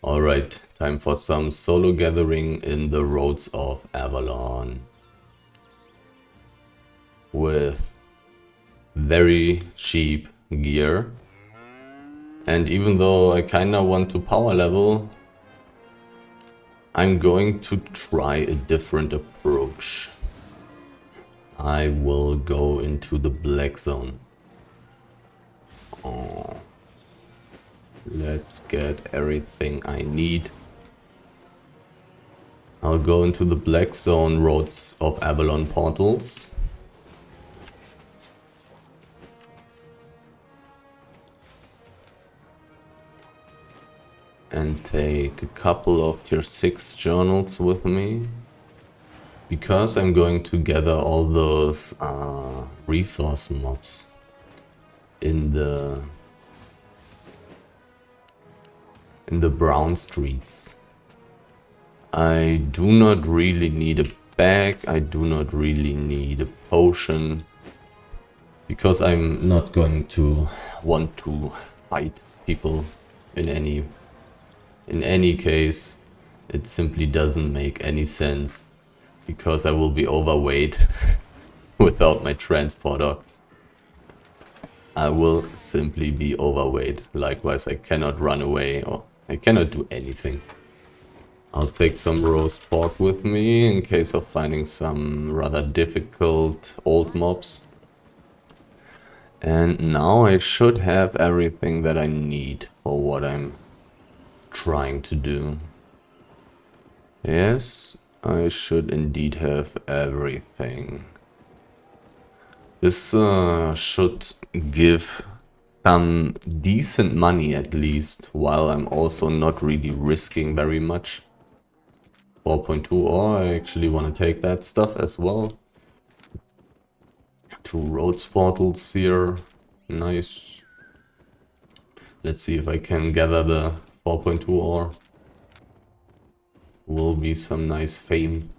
Alright, time for some solo gathering in the roads of Avalon. With very cheap gear. And even though I kinda want to power level, I'm going to try a different approach. I will go into the black zone. Oh. Let's get everything I need. I'll go into the black zone roads of Avalon portals. And take a couple of tier 6 journals with me. Because I'm going to gather all those resource mobs in the brown streets. I do not really need a bag, I do not really need a potion, because I'm not going to want to fight people in any case. It simply doesn't make any sense, because I will be overweight without my transport dogs. I will simply be overweight. Likewise, I cannot run away or I cannot do anything. I'll take some roast pork with me in case of finding some rather difficult old mobs. And now I should have everything that I need for what I'm trying to do. Yes, I should indeed have everything. This should give some decent money at least, while I'm also not really risking very much. 4.2 ore, I actually want to take that stuff as well. 2 roads portals here, nice. Let's see if I can gather the 4.2 ore. Will be some nice fame.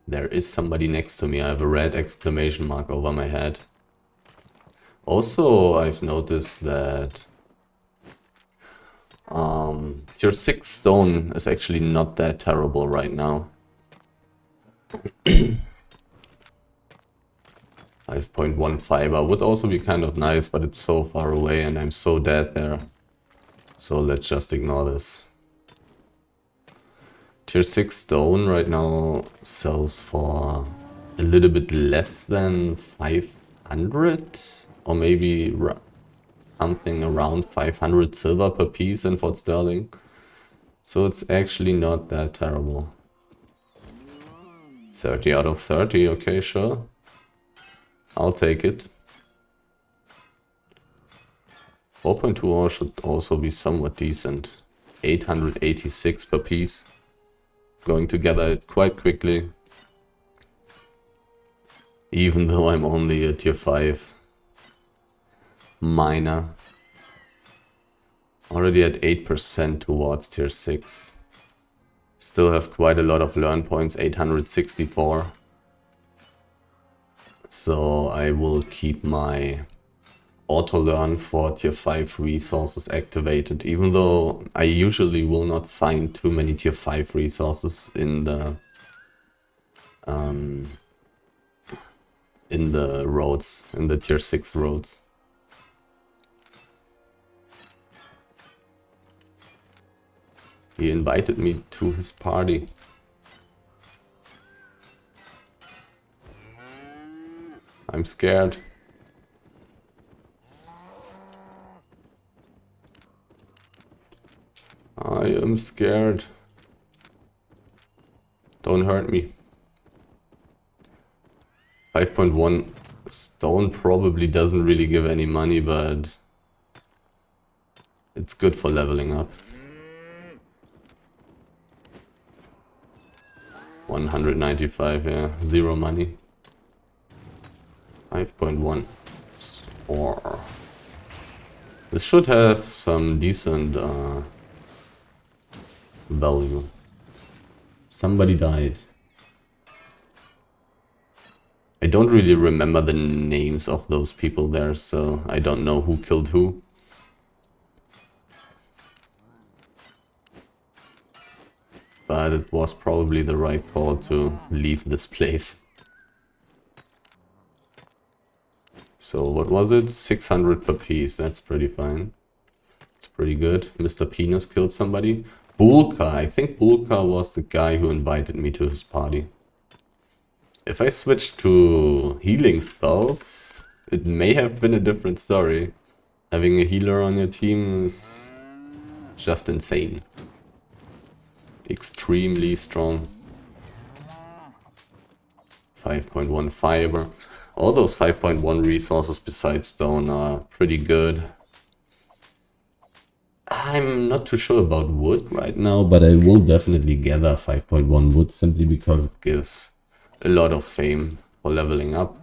There is somebody next to me. I have a red exclamation mark over my head. Also, I've noticed that tier 6 stone is actually not that terrible right now. 5.1 fiber would also be kind of nice, but it's so far away and I'm so dead there. So let's just ignore this. Tier 6 stone right now sells for a little bit less than 500, or maybe something around 500 silver per piece in Fort Sterling. So it's actually not that terrible. 30 out of 30, okay, sure. I'll take it. 4.2 ore should also be somewhat decent. 886 per piece. Going to gather it quite quickly. Even though I'm only a tier 5 miner. Already at 8% towards tier 6. Still have quite a lot of learn points, 864. So I will keep my auto learn for tier 5 resources activated, even though I usually will not find too many tier 5 resources in the roads, in the tier 6 roads. He invited me to his party. I'm scared. I am scared. Don't hurt me. 5.1 stone probably doesn't really give any money, but it's good for leveling up. 195, yeah, 0 money. 5.1 ore. This should have some decent value. Somebody died. I don't really remember the names of those people there, so I don't know who killed who. but it was probably the right call to leave this place. So what was it? 600 per piece. That's pretty fine. It's pretty good. Mr. Penis killed somebody. Bulka. I think Bulka was the guy who invited me to his party. If I switched to healing spells, it may have been a different story. Having a healer on your team is just insane. Extremely strong. 5.1 fiber. All those 5.1 resources besides stone are pretty good. I'm not too sure about wood right now, but I will definitely gather 5.1 wood simply because it gives a lot of fame for leveling up.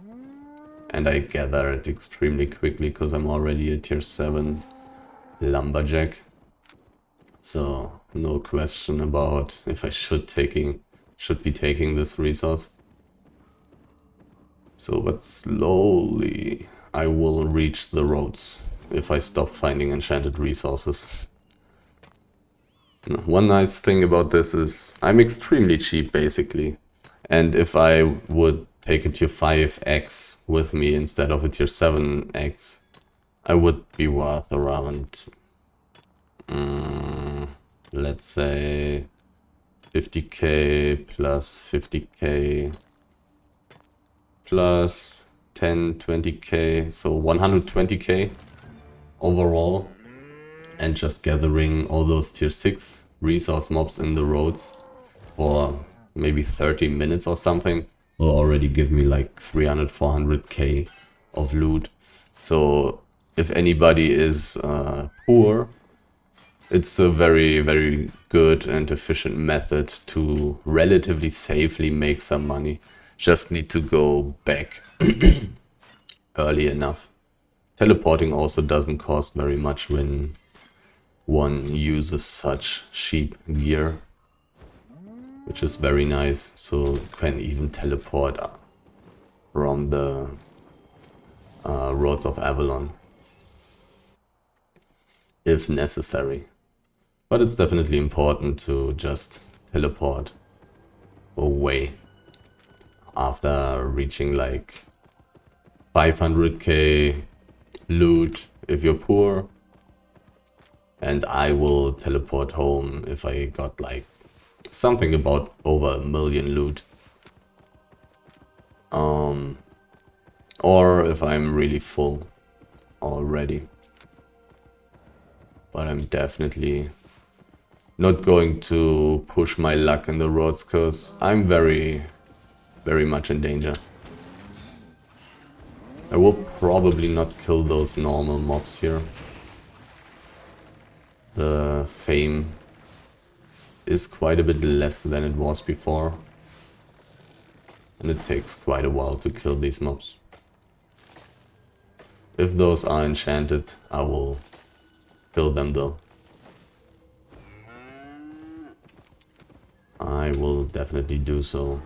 And I gather it extremely quickly because I'm already a tier 7 lumberjack. So no question about if I should be taking this resource. So but slowly I will reach the roads if I stop finding enchanted resources. One nice thing about this is I'm extremely cheap basically. And if I would take a tier 5x with me instead of a tier 7x, I would be worth around, let's say, 50k plus 50k plus 10, 20k, so 120k overall. And just gathering all those tier 6 resource mobs in the roads for maybe 30 minutes or something will already give me like 300, 400k of loot. So if anybody is poor, it's a very, very good and efficient method to relatively safely make some money. Just need to go back early enough. Teleporting also doesn't cost very much when one uses such cheap gear, which is very nice. So you can even teleport around the roads of Avalon if necessary. But it's definitely important to just teleport away after reaching like 500k loot if you're poor. And I will teleport home if I got like something about over 1 million loot. Or if I'm really full already. But I'm definitely not going to push my luck in the roads because I'm very, very much in danger. I will probably not kill those normal mobs here. The fame is quite a bit less than it was before. And it takes quite a while to kill these mobs. If those are enchanted, I will kill them though. I will definitely do so.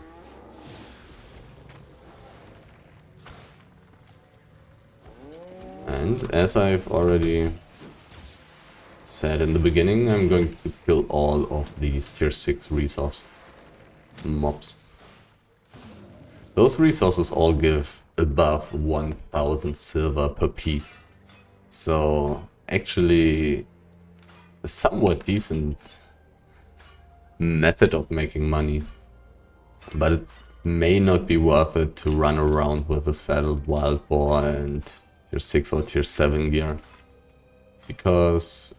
And as I've already said in the beginning, I'm going to kill all of these tier 6 resource mobs. Those resources all give above 1000 silver per piece. So actually a somewhat decent method of making money. But it may not be worth it to run around with a saddled wild boar and tier 6 or tier 7 gear. Because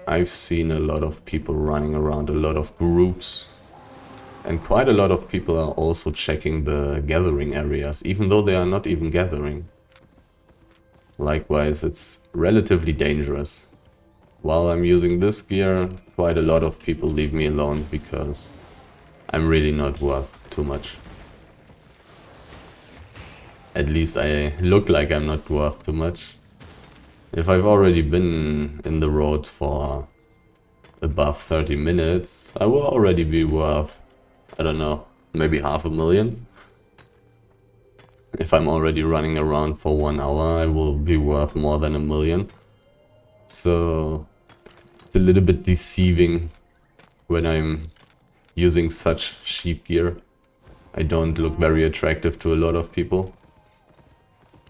I've seen a lot of people running around, a lot of groups. And quite a lot of people are also checking the gathering areas, even though they are not even gathering. Likewise, it's relatively dangerous. While I'm using this gear, quite a lot of people leave me alone because I'm really not worth too much. At least I look like I'm not worth too much. If I've already been in the roads for above 30 minutes, I will already be worth, I don't know, maybe 500,000. If I'm already running around for 1 hour, I will be worth more than 1 million. So it's a little bit deceiving when I'm using such cheap gear. I don't look very attractive to a lot of people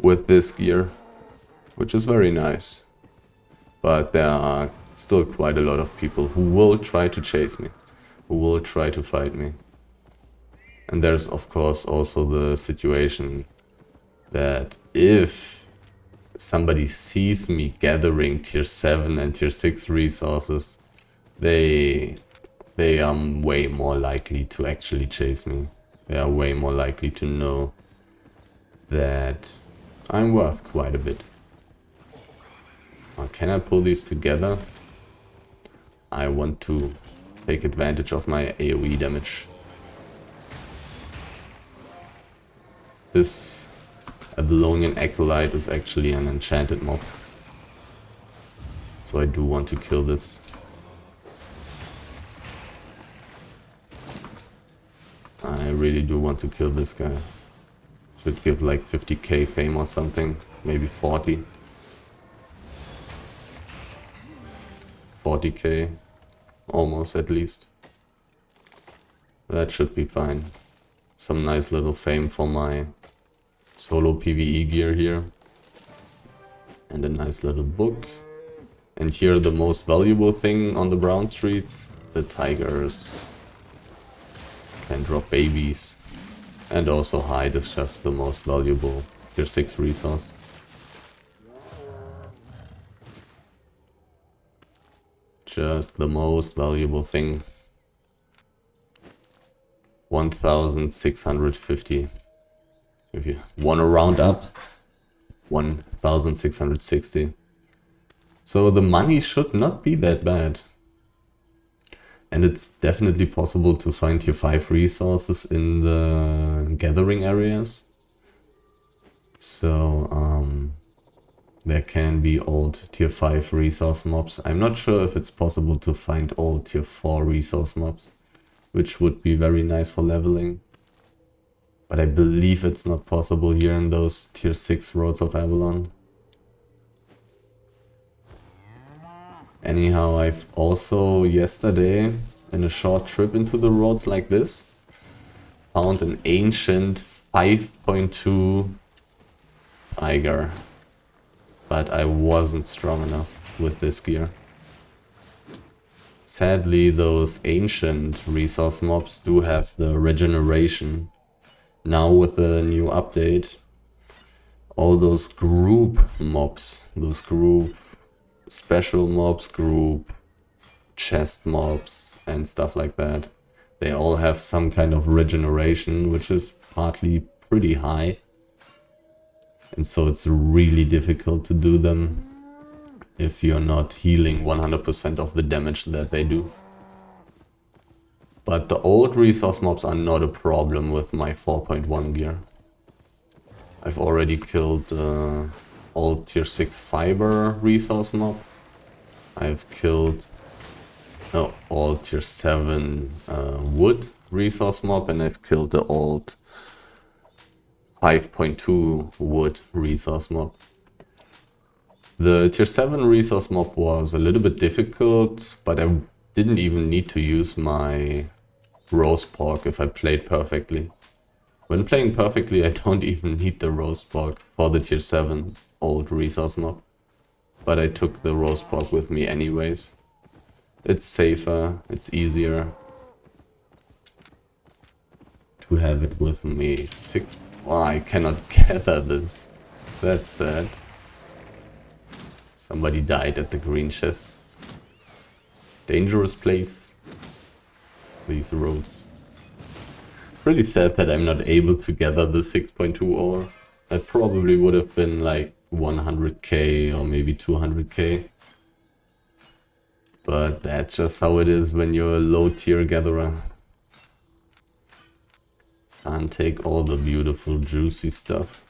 with this gear, which is very nice. But there are still quite a lot of people who will try to chase me, who will try to fight me. And there's of course also the situation that if somebody sees me gathering tier 7 and tier 6 resources, they are way more likely to actually chase me. They are way more likely to know that I'm worth quite a bit. Can I pull these together? I want to take advantage of my AoE damage. This Avalonian Acolyte is actually an enchanted mob. So I do want to kill this. I really do want to kill this guy. Should give like 50k fame or something, maybe 40. 40k, almost at least. That should be fine. Some nice little fame for my solo PvE gear here. And a nice little book. And here the most valuable thing on the brown streets, the tigers. Can drop babies. And also hide is just the most valuable tier 6 resource. Just the most valuable thing. 1650. If you want to round up, 1660. So the money should not be that bad. And it's definitely possible to find tier 5 resources in the gathering areas. So there can be old tier 5 resource mobs. I'm not sure if it's possible to find old tier 4 resource mobs, which would be very nice for leveling. But I believe it's not possible here in those tier 6 roads of Avalon. Anyhow, I've also yesterday, in a short trip into the roads like this, found an ancient 5.2 tiger. But I wasn't strong enough with this gear. Sadly, those ancient resource mobs do have the regeneration. Now with the new update, all those group mobs, those group special mobs, group chest mobs and stuff like that, they all have some kind of regeneration, which is partly pretty high. And so it's really difficult to do them if you're not healing 100% of the damage that they do. But the old resource mobs are not a problem with my 4.1 gear. I've already killed old tier 6 fiber resource mob. I've killed old tier 7 wood resource mob, and I've killed the old 5.2 wood resource mob. The tier 7 resource mob was a little bit difficult, but I didn't even need to use my roast pork if I played perfectly. When playing perfectly, I don't even need the roast pork for the tier 7 old resource mob. But I took the roast pork with me anyways. It's safer, it's easier to have it with me. Oh, I cannot gather this. That's sad. Somebody died at the green chests. Dangerous place. These roads. Pretty sad that I'm not able to gather the 6.2 ore. That probably would have been like 100k or maybe 200k. But that's just how it is when you're a low tier gatherer. Can't take all the beautiful juicy stuff.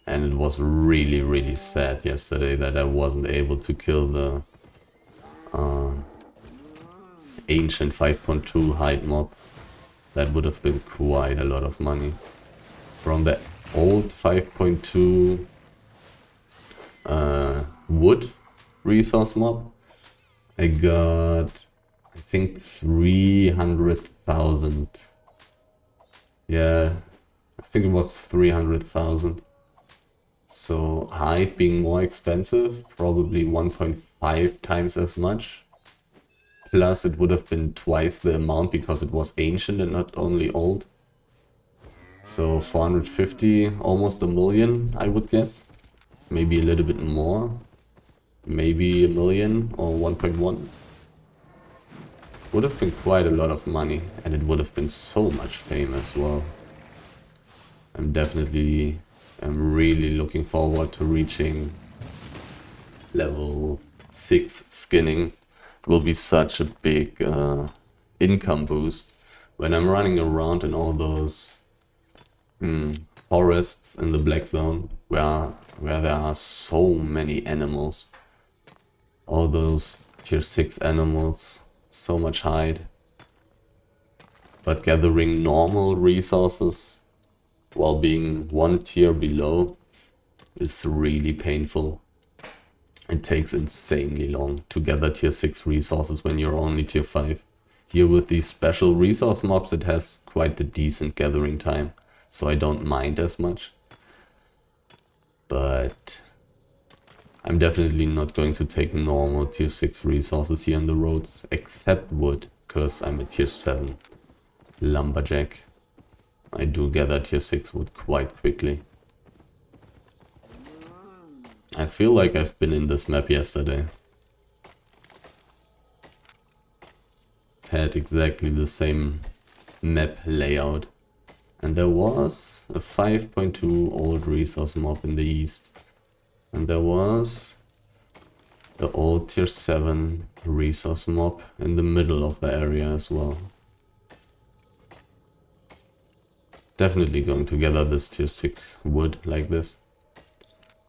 And it was really, really sad yesterday that I wasn't able to kill the ancient 5.2 hide mob. That would have been quite a lot of money. From the old 5.2 wood resource mob, I got, I think 300,000. Yeah, I think it was 300,000. So hide being more expensive, probably 1.5 times as much. Plus it would have been twice the amount because it was ancient and not only old. So 450, almost a million, I would guess. Maybe a little bit more. Maybe a million or 1.1. Would have been quite a lot of money, and it would have been so much fame as well. I'm really looking forward to reaching level 6 skinning. It will be such a big income boost when I'm running around in all those forests in the black zone where there are so many animals. All those tier 6 animals, so much hide. But gathering normal resources while being one tier below is really painful. It takes insanely long to gather tier 6 resources when you're only tier 5. Here with these special resource mobs it has quite a decent gathering time, so I don't mind as much. But I'm definitely not going to take normal tier 6 resources here on the roads, except wood, because I'm a tier 7 lumberjack. I do gather tier 6 wood quite quickly. I feel like I've been in this map yesterday. It had exactly the same map layout. And there was a 5.2 old resource mob in the east. And there was the old tier 7 resource mob in the middle of the area as well. Definitely going to gather this tier 6 wood like this,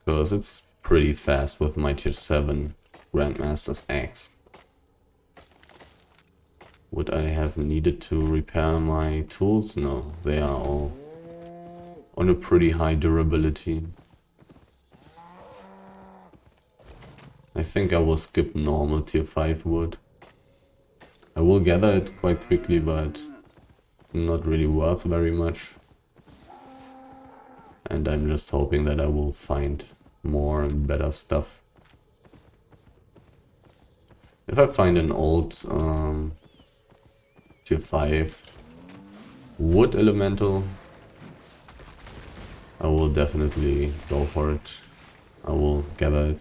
because it's pretty fast with my tier 7 Grandmaster's axe. Would I have needed to repair my tools? No, they are all on a pretty high durability. I think I will skip normal tier 5 wood. I will gather it quite quickly, but not really worth very much. And I'm just hoping that I will find more and better stuff. If I find an old tier 5 wood elemental, I will definitely go for it. I will gather it.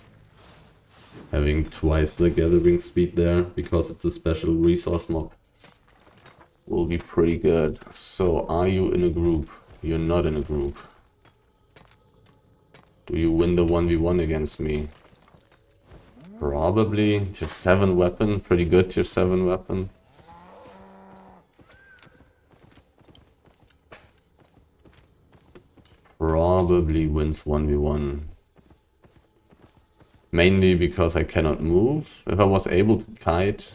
Having twice the gathering speed there, because it's a special resource mob, will be pretty good. So, are you in a group? You're not in a group. Do you win the 1v1 against me? Probably. Tier 7 weapon, pretty good tier 7 weapon. Probably wins 1v1. Mainly because I cannot move. If I was able to kite,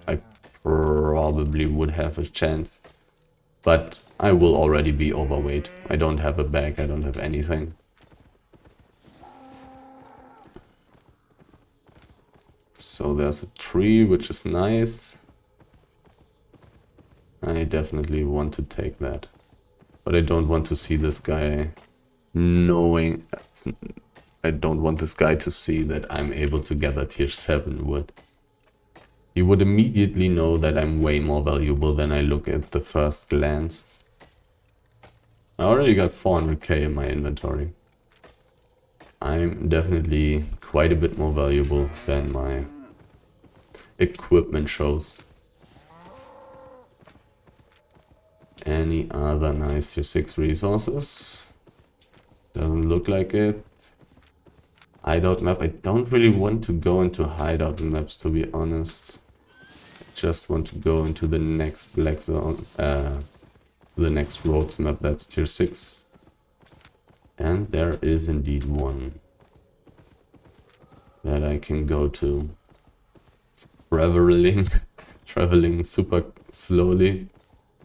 I probably would have a chance. But I will already be overweight. I don't have a bag, I don't have anything. So there's a tree, which is nice. I definitely want to take that. But I don't want to see this guy knowing... I don't want this guy to see that I'm able to gather tier 7 wood. He would immediately know that I'm way more valuable than I look at the first glance. I already got 400k in my inventory. I'm definitely quite a bit more valuable than my equipment shows. Any other nice tier 6 resources? Doesn't look like it. Hideout map. I don't really want to go into hideout maps, to be honest. I just want to go into the next black zone, the next roads map that's tier 6. And there is indeed one that I can go to. Traveling super slowly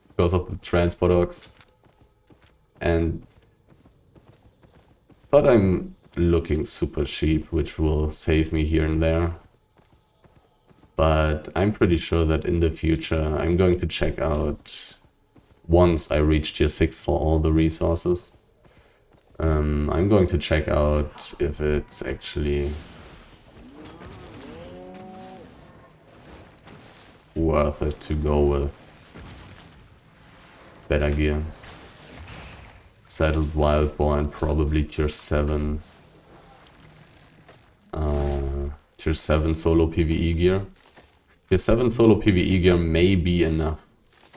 because of the transport ox. But I'm looking super cheap, which will save me here and there. But I'm pretty sure that in the future I'm going to check out, once I reach tier 6 for all the resources, I'm going to check out if it's actually worth it to go with better gear. Saddled wild boar and probably tier 7. Tier 7 solo PvE gear. Tier 7 solo PvE gear may be enough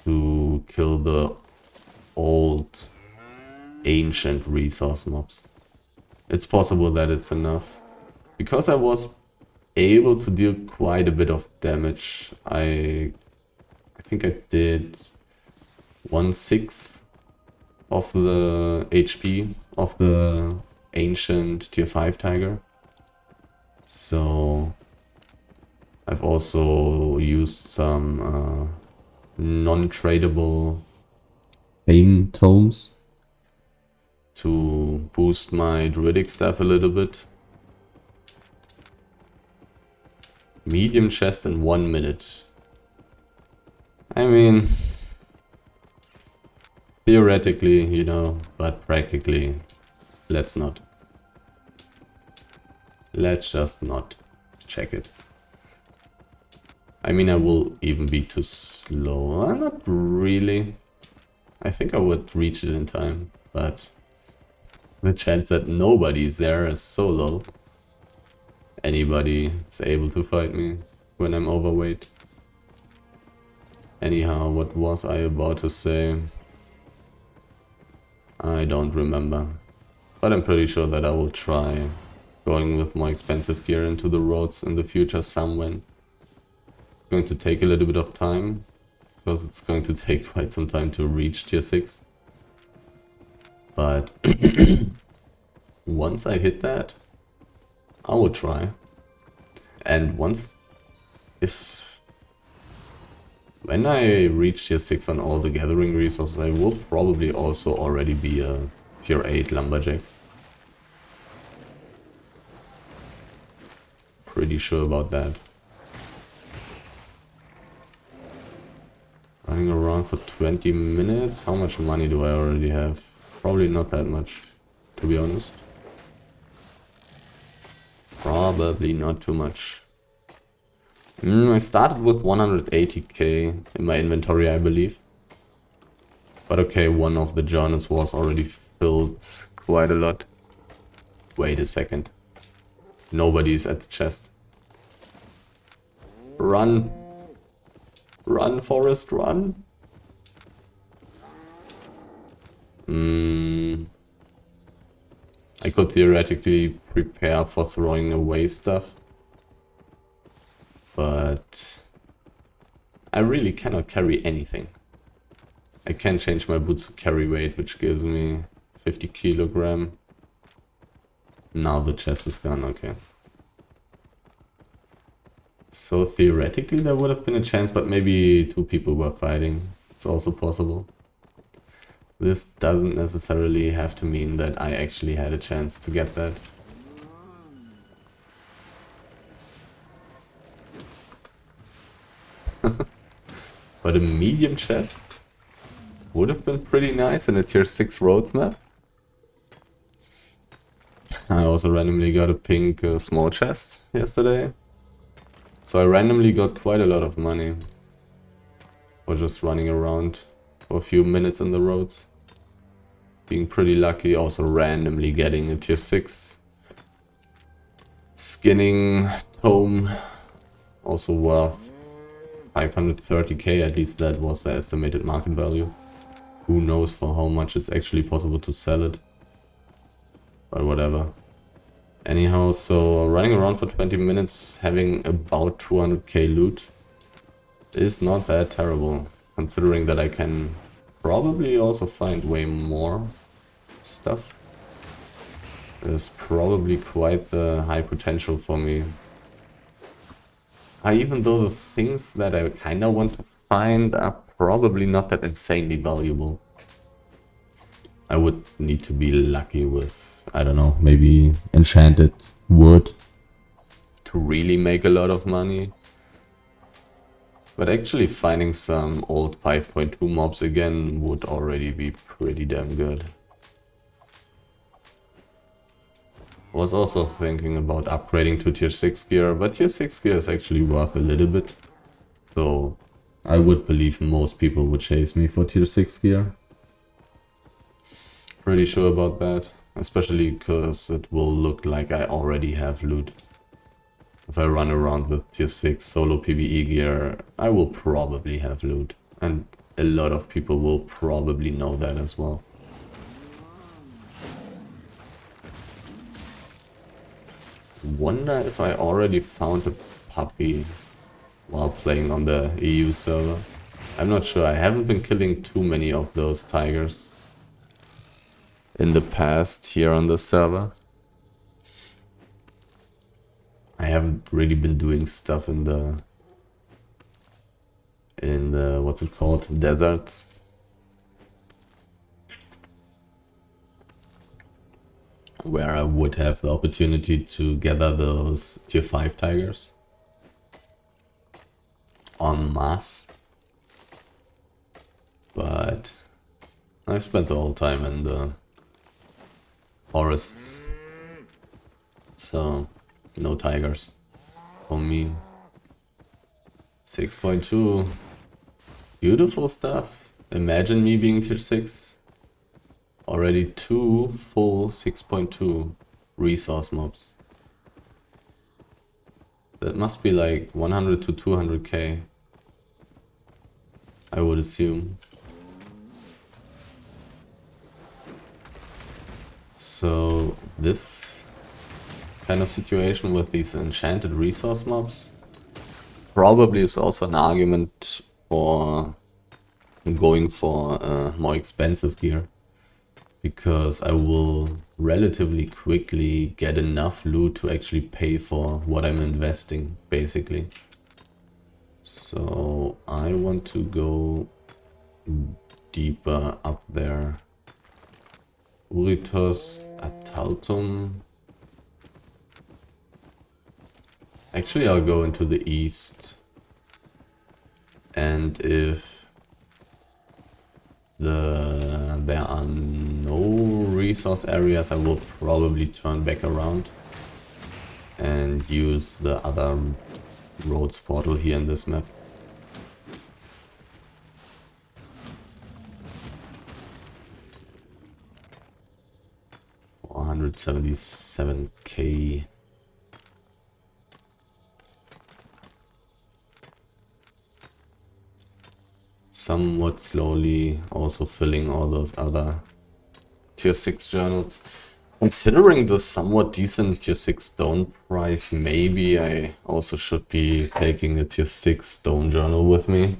to kill the old ancient resource mobs. It's possible that it's enough. Because I was able to deal quite a bit of damage, I think I did 1/6 of the HP of the ancient tier 5 tiger. So I've also used some non-tradable aim tomes to boost my druidic staff a little bit. Medium chest in 1 minute. I mean, theoretically, you know, but practically, let's not. Let's just not check it. I mean, I will even be too slow. Not really. I think I would reach it in time, but the chance that nobody's there is so low. Anybody is able to fight me when I'm overweight. Anyhow, what was I about to say? I don't remember. But I'm pretty sure that I will try going with more expensive gear into the roads in the future somewhere. It's going to take a little bit of time, because it's going to take quite some time to reach tier 6. But once I hit that, I will try. And when I reach tier 6 on all the gathering resources, I will probably also already be a tier 8 lumberjack. Pretty sure about that. Running around for 20 minutes. How much money do I already have? Probably not that much, to be honest. Probably not too much. I started with 180k in my inventory, I believe. But okay, one of the journals was already filled quite a lot. Wait a second. Nobody's at the chest. Run. Run, Forest, run. I could theoretically prepare for throwing away stuff. But I really cannot carry anything. I can change my boots to carry weight, which gives me 50 kilogram. Now the chest is gone, okay. So theoretically there would have been a chance, but maybe 2 people were fighting. It's also possible. This doesn't necessarily have to mean that I actually had a chance to get that. But a medium chest would have been pretty nice in a tier 6 roads map. I also randomly got a pink small chest yesterday. So I randomly got quite a lot of money for just running around for a few minutes in the roads. Being pretty lucky, also randomly getting a tier 6 skinning tome, also worth 530k, at least that was the estimated market value. Who knows for how much it's actually possible to sell it. But whatever. Anyhow, so running around for 20 minutes, having about 200k loot is not that terrible, considering that I can probably also find way more stuff. There's probably quite the high potential for me. Even though the things that I kinda want to find are probably not that insanely valuable. I would need to be lucky with, I don't know, maybe enchanted wood to really make a lot of money. But actually finding some old 5.2 mobs again would already be pretty damn good. Was also thinking about upgrading to tier 6 gear, but tier 6 gear is actually worth a little bit. So I would believe most people would chase me for tier 6 gear. Pretty sure about that, especially because it will look like I already have loot. If I run around with tier 6 solo PvE gear, I will probably have loot. And a lot of people will probably know that as well. Wonder if I already found a puppy while playing on the EU server. I'm not sure, I haven't been killing too many of those tigers in the past here on the server. I haven't really been doing stuff in the what's it called, deserts. Where I would have the opportunity to gather those tier 5 tigers en masse. But I've spent the whole time in the forests, so no tigers for me. 6.2, beautiful stuff. Imagine me being tier 6. Already 2 full 6.2 resource mobs. That must be like 100 to 200k, I would assume. So this kind of situation with these enchanted resource mobs probably is also an argument for going for more expensive gear. Because I will relatively quickly get enough loot to actually pay for what I'm investing, basically. So I want to go deeper up there. Uritos, Ataltum. Actually, I'll go into the east. And if there are no resource areas, I will probably turn back around and use the other roads portal here in this map. $477k. Somewhat slowly also filling all those other tier 6 journals. Considering the somewhat decent tier 6 stone price, maybe I also should be taking a tier 6 stone journal with me.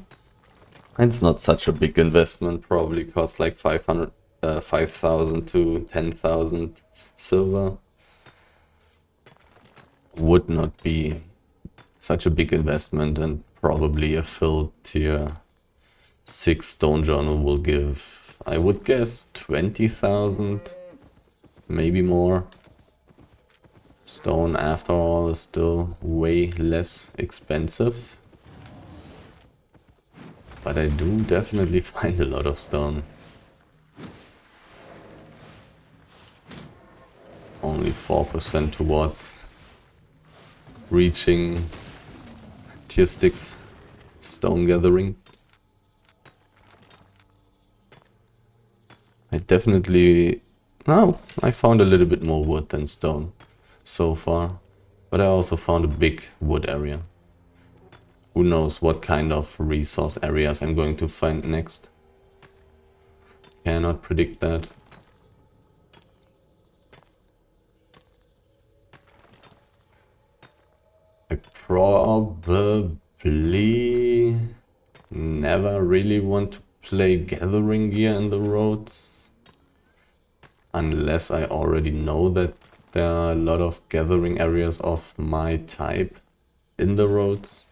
It's not such a big investment, probably costs like 5,000 to 10,000 silver. Would not be such a big investment, and probably a filled tier 6 stone journal will give, I would guess, 20,000, maybe more. Stone, after all, is still way less expensive. But I do definitely find a lot of stone. Only 4% towards reaching tier 6 stone gathering. I definitely... No, I found a little bit more wood than stone so far. But I also found a big wood area. Who knows what kind of resource areas I'm going to find next. Cannot predict that. I probably never really want to play gathering gear in the roads. Unless I already know that there are a lot of gathering areas of my type in the roads.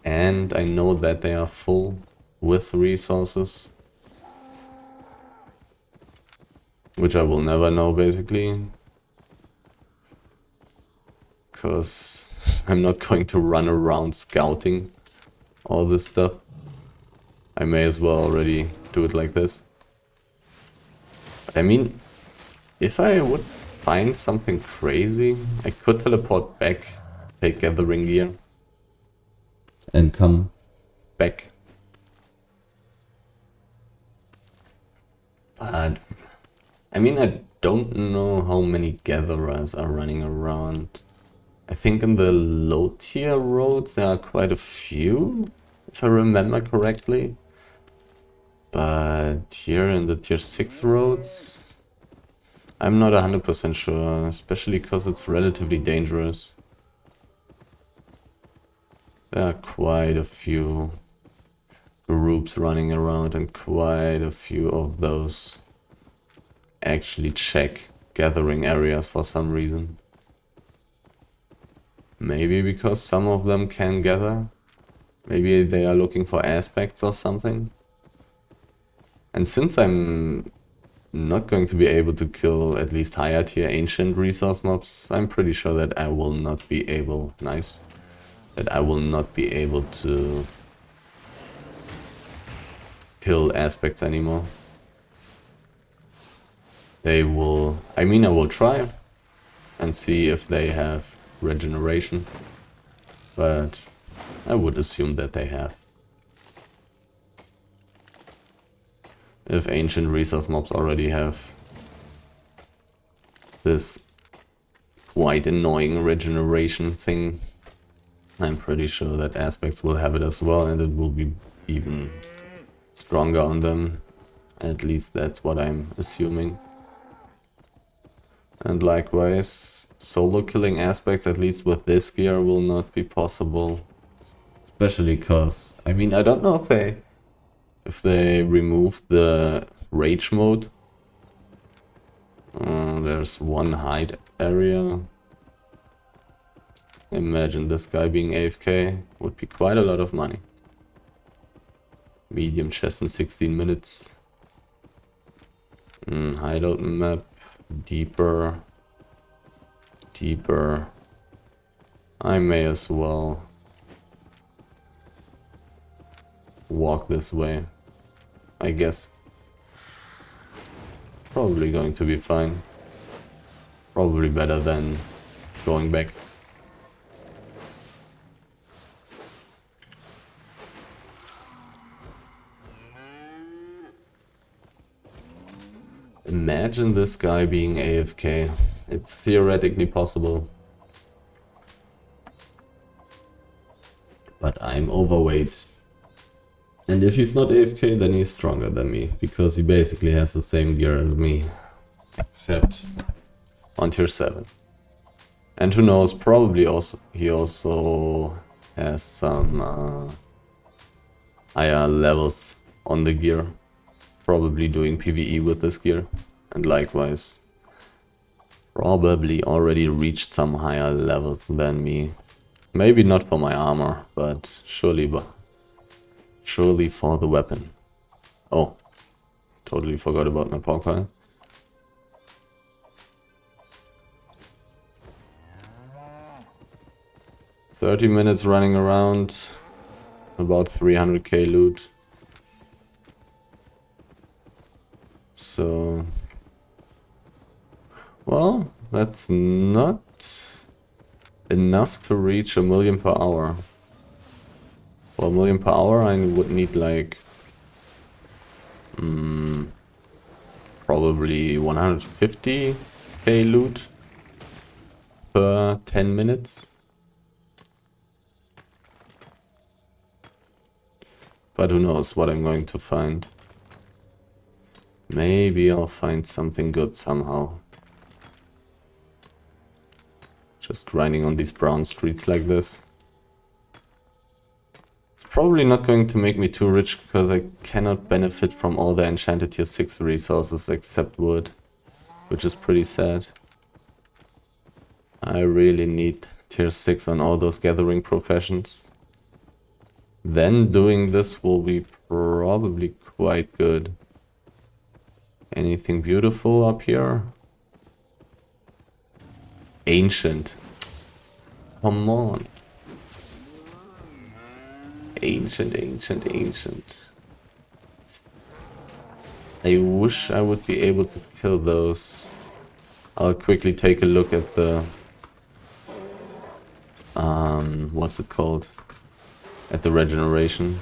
And I know that they are full with resources. Which I will never know, basically. Because I'm not going to run around scouting all this stuff. I may as well already do it like this. But I mean, if I would find something crazy, I could teleport back, take gathering gear, and come back. But I mean, I don't know how many gatherers are running around. I think in the low tier roads there are quite a few, if I remember correctly. But here in the tier 6 roads, I'm not 100% sure, especially because it's relatively dangerous. There are quite a few groups running around and quite a few of those actually check gathering areas for some reason. Maybe because some of them can gather. Maybe they are looking for aspects or something. And since I'm not going to be able to kill at least higher tier ancient resource mobs, I'm pretty sure that I will not be able... Nice. That I will not be able to kill aspects anymore. They will... I mean, I will try and see if they have regeneration. But I would assume that they have. If ancient resource mobs already have this quite annoying regeneration thing, I'm pretty sure that aspects will have it as well, and it will be even stronger on them. At least that's what I'm assuming. And likewise, solo killing aspects, at least with this gear, will not be possible. Especially because, I mean, I don't know if they remove the rage mode. There's one hide area. Imagine this guy being AFK would be quite a lot of money. Medium chest in 16 minutes. Hideout map. Deeper. Deeper. I may as well walk this way, I guess. Probably going to be fine. Probably better than going back. Imagine this guy being AFK. It's theoretically possible. But I'm overweight. And if he's not AFK, then he's stronger than me, because he basically has the same gear as me, except on tier 7. And who knows, probably also he also has some higher levels on the gear, probably doing PvE with this gear, and likewise probably already reached some higher levels than me. Maybe not for my armor, but surely for the weapon. Oh, totally forgot about my power pile. $30 minutes running around, about 300k loot. So, well, that's not enough to reach 1 million per hour. For 1 million per hour, I would need like probably 150k loot per 10 minutes. But who knows what I'm going to find. Maybe I'll find something good somehow. Just grinding on these brown streets like this. It's probably not going to make me too rich, because I cannot benefit from all the enchanted tier 6 resources except wood, which is pretty sad. I really need tier 6 on all those gathering professions. Then doing this will be probably quite good. Anything beautiful up here? Ancient. Come on. ancient. I wish I would be able to kill those. I'll quickly take a look at the... what's it called? At the regeneration.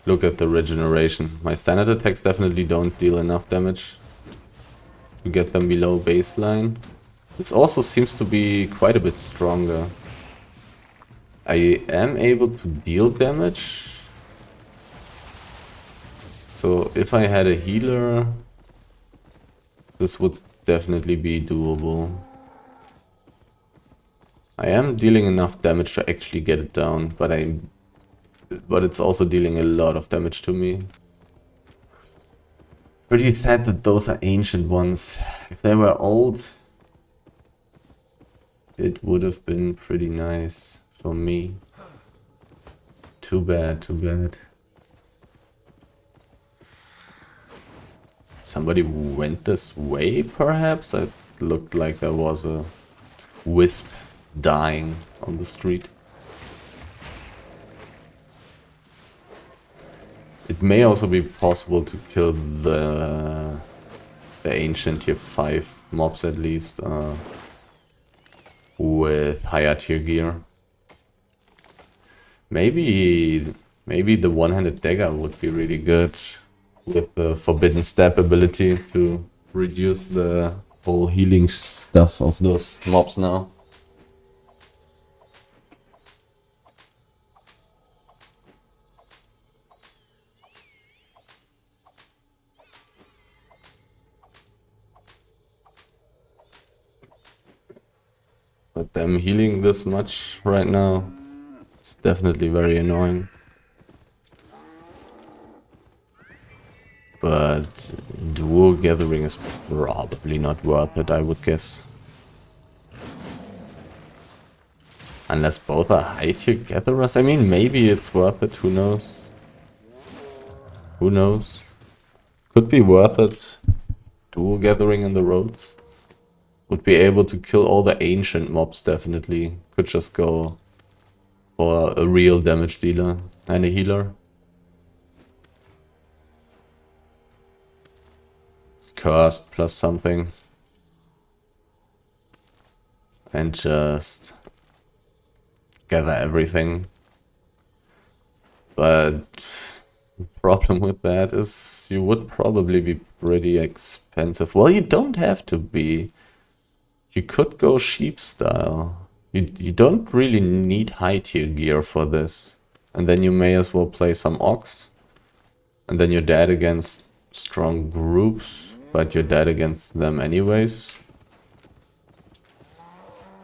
Look at the regeneration. My standard attacks definitely don't deal enough damage to get them below baseline. This also seems to be quite a bit stronger. I am able to deal damage. So if I had a healer, this would definitely be doable. I am dealing enough damage to actually get it down, but it's also dealing a lot of damage to me. Pretty sad that those are ancient ones. If they were old, it would have been pretty nice for me. Too bad, too bad. Somebody went this way, perhaps? It looked like there was a wisp dying on the street. It may also be possible to kill the ancient tier 5 mobs at least with higher tier gear. Maybe the one-handed dagger would be really good with the forbidden stab ability to reduce the whole healing stuff of those mobs now. But them healing this much right now, it's definitely very annoying. But dual gathering is probably not worth it, I would guess. Unless both are high tier gatherers. I mean, maybe it's worth it, who knows? Who knows? Could be worth it. Dual gathering in the roads. Would be able to kill all the ancient mobs, definitely. Could just go for a real damage dealer and a healer. Cursed plus something. And just gather everything. But the problem with that is you would probably be pretty expensive. Well, you don't have to be. You could go sheep style. You don't really need high tier gear for this. And then you may as well play some Ox. And then you're dead against strong groups, but you're dead against them anyways.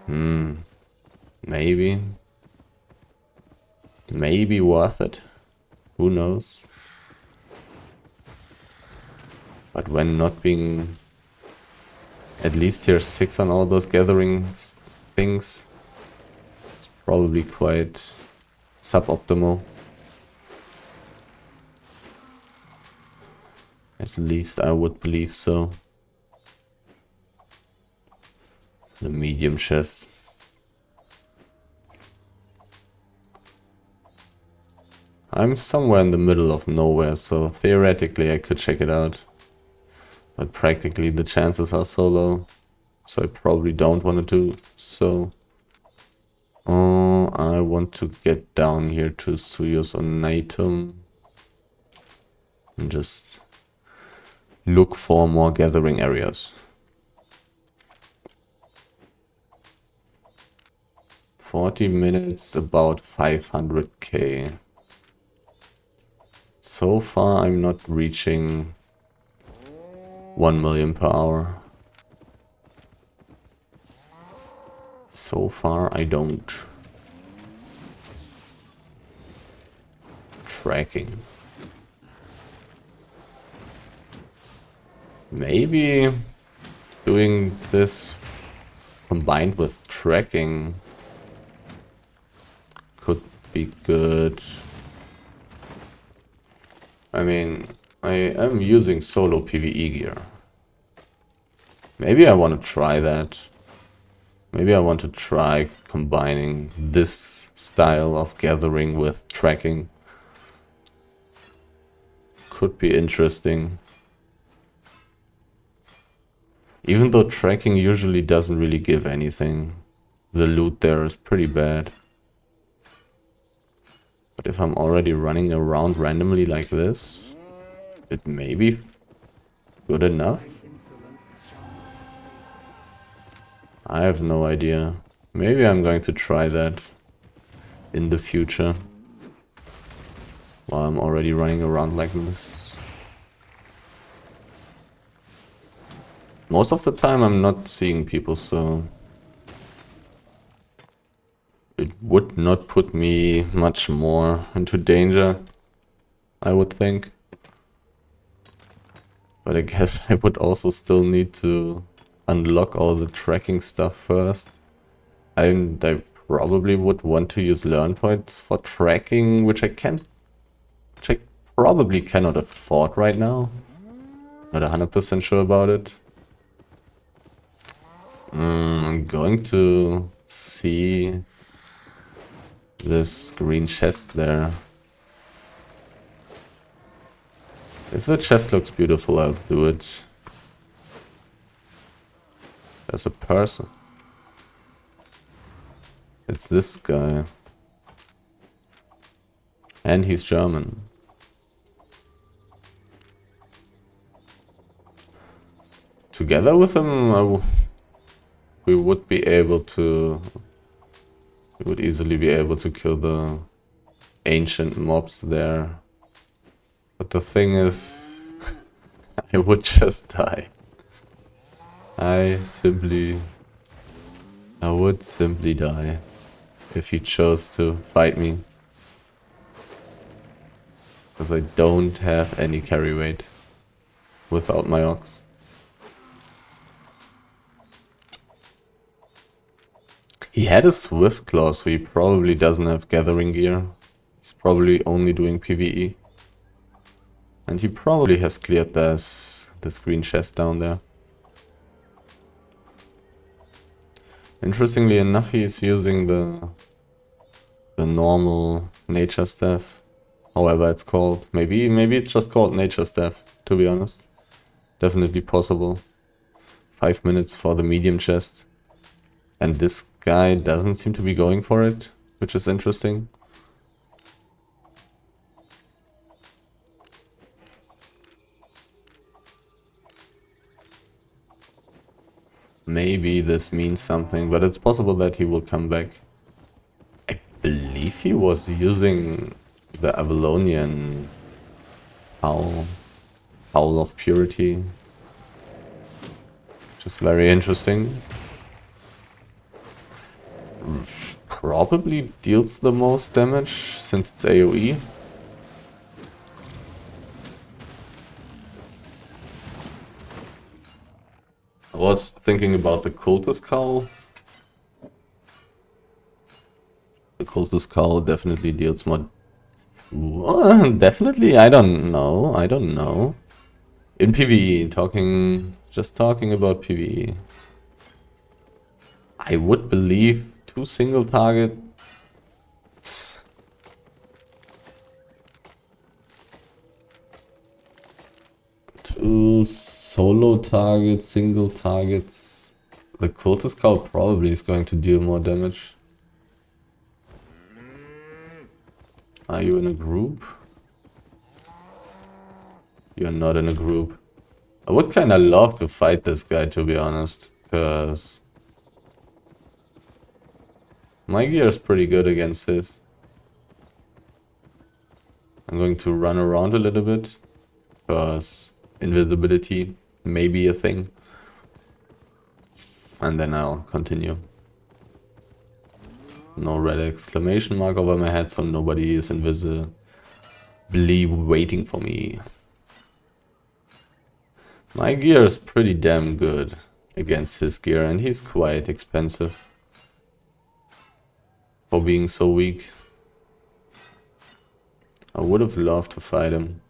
Maybe. Maybe worth it. Who knows? But when not being at least tier 6 on all those gathering things, it's probably quite suboptimal. At least I would believe so. The medium chest. I'm somewhere in the middle of nowhere, so theoretically I could check it out. But practically the chances are so low, so I probably don't want to do so. I want to get down here to Suyos on Natum and just look for more gathering areas. 40 minutes, about 500k. So far I'm not reaching 1 million per hour. So far I don't. Tracking. Maybe doing this combined with tracking could be good. I mean, I am using solo PvE gear. Maybe I want to try that. Maybe I want to try combining this style of gathering with tracking. Could be interesting. Even though tracking usually doesn't really give anything. The loot there is pretty bad. But if I'm already running around randomly like this, it may be good enough. I have no idea. Maybe I'm going to try that in the future. While I'm already running around like this. Most of the time I'm not seeing people, so it would not put me much more into danger, I would think. But I guess I would also still need to unlock all the tracking stuff first. And I probably would want to use learn points for tracking, which I probably cannot afford right now. Not 100% sure about it. I'm going to see this green chest there. If the chest looks beautiful, I'll do it. There's a person. It's this guy. And he's German. Together with him, we would be able to... We would easily be able to kill the ancient mobs there. But the thing is, I would just die. I would simply die if he chose to fight me. Because I don't have any carry weight without my ox. He had a swift claw, so he probably doesn't have gathering gear. He's probably only doing PvE. And he probably has cleared this green chest down there. Interestingly enough, he is using the normal nature staff. However it's called. Maybe it's just called nature staff, to be honest. Definitely possible. 5 minutes for the medium chest. And this guy doesn't seem to be going for it, which is interesting. Maybe this means something, but it's possible that he will come back. I believe he was using the Avalonian Howl of Purity, which is very interesting. Probably deals the most damage since it's AoE. I was thinking about the Cultist Cowl. The Cultist Cowl definitely deals more... definitely? I don't know. In PvE, just talking about PvE. I would believe 2 single target... 2 solo targets, single targets. The Cultist Cowl probably is going to deal more damage. Are you in a group? You're not in a group. I would kinda love to fight this guy, to be honest, because my gear is pretty good against his. I'm going to run around a little bit, because invisibility may be a thing. And then I'll continue. No red exclamation mark over my head, so nobody is invisibly waiting for me. My gear is pretty damn good against his gear, and he's quite expensive for being so weak. I would have loved to fight him,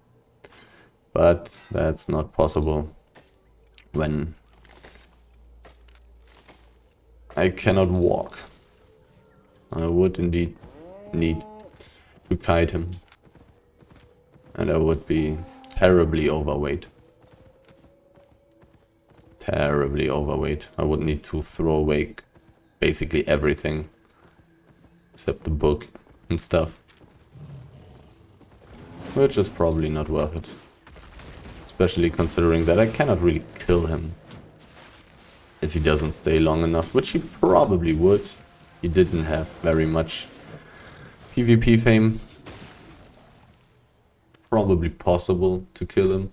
but that's not possible when I cannot walk. I would indeed need to kite him. And I would be terribly overweight. Terribly overweight. I would need to throw away basically everything. Except the book and stuff. Which is probably not worth it. Especially considering that I cannot really kill him. If he doesn't stay long enough, which he probably would. He didn't have very much PvP fame. Probably possible to kill him.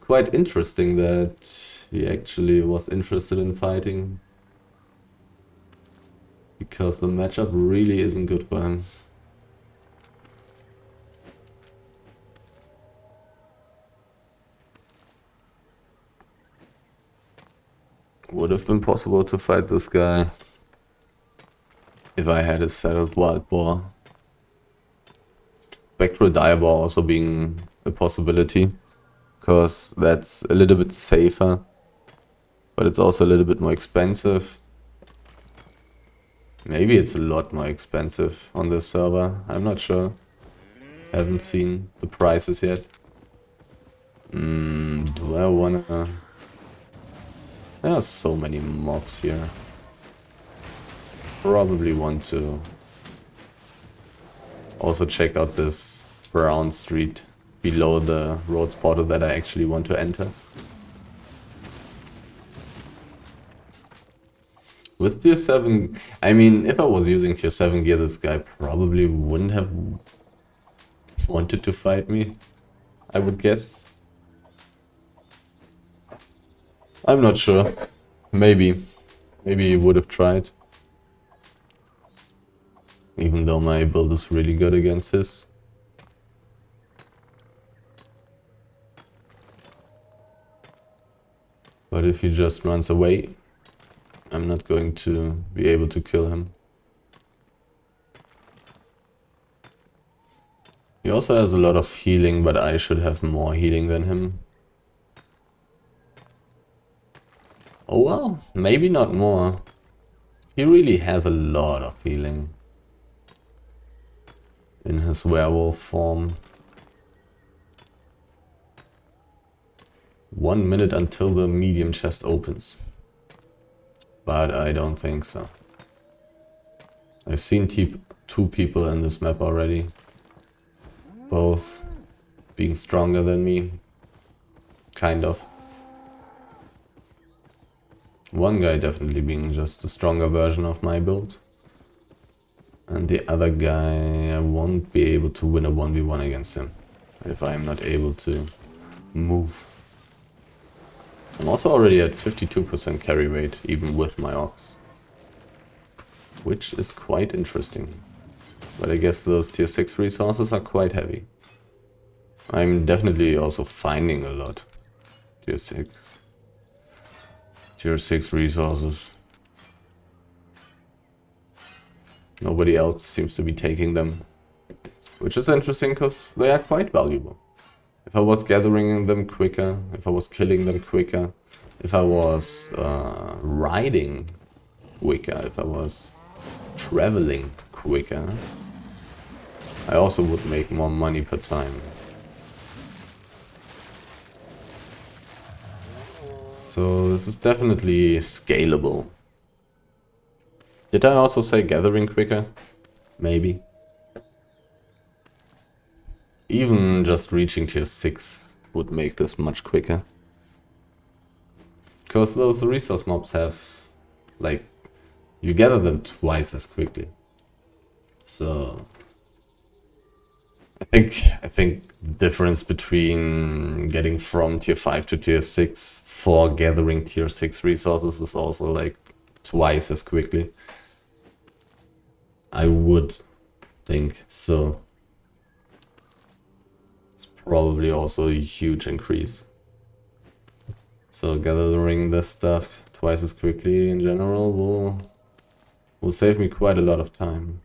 Quite interesting that he actually was interested in fighting. Because the matchup really isn't good for him. Would have been possible to fight this guy if I had a settled wild boar. Spectral Dive also being a possibility, because that's a little bit safer, but it's also a little bit more expensive. Maybe it's a lot more expensive on this server, I'm not sure. Haven't seen the prices yet. Do I wanna... There are so many mobs here. Probably want to also check out this brown street below the road portal that I actually want to enter. With tier 7, I mean, if I was using tier 7 gear, this guy probably wouldn't have wanted to fight me, I would guess. I'm not sure. Maybe he would have tried. Even though my build is really good against his. But if he just runs away, I'm not going to be able to kill him. He also has a lot of healing, but I should have more healing than him. Oh well, maybe not more. He really has a lot of healing in his werewolf form. 1 minute until the medium chest opens. But I don't think so. I've seen two people in this map already. Both being stronger than me. Kind of. One guy definitely being just a stronger version of my build. And the other guy, I won't be able to win a 1v1 against him. If I am not able to move. I'm also already at 52% carry rate, even with my ox. Which is quite interesting. But I guess those tier 6 resources are quite heavy. I'm definitely also finding a lot. Tier 6. Tier 6 resources. Nobody else seems to be taking them. Which is interesting because they are quite valuable. If I was gathering them quicker, if I was killing them quicker, if I was riding quicker, if I was traveling quicker, I also would make more money per time. So this is definitely scalable. Did I also say gathering quicker? Maybe. Even just reaching tier 6 would make this much quicker. Because those resource mobs have, like, you gather them twice as quickly. So I think the difference between getting from tier 5 to tier 6 for gathering tier 6 resources is also like twice as quickly. I would think so. It's probably also a huge increase. So gathering this stuff twice as quickly in general will save me quite a lot of time.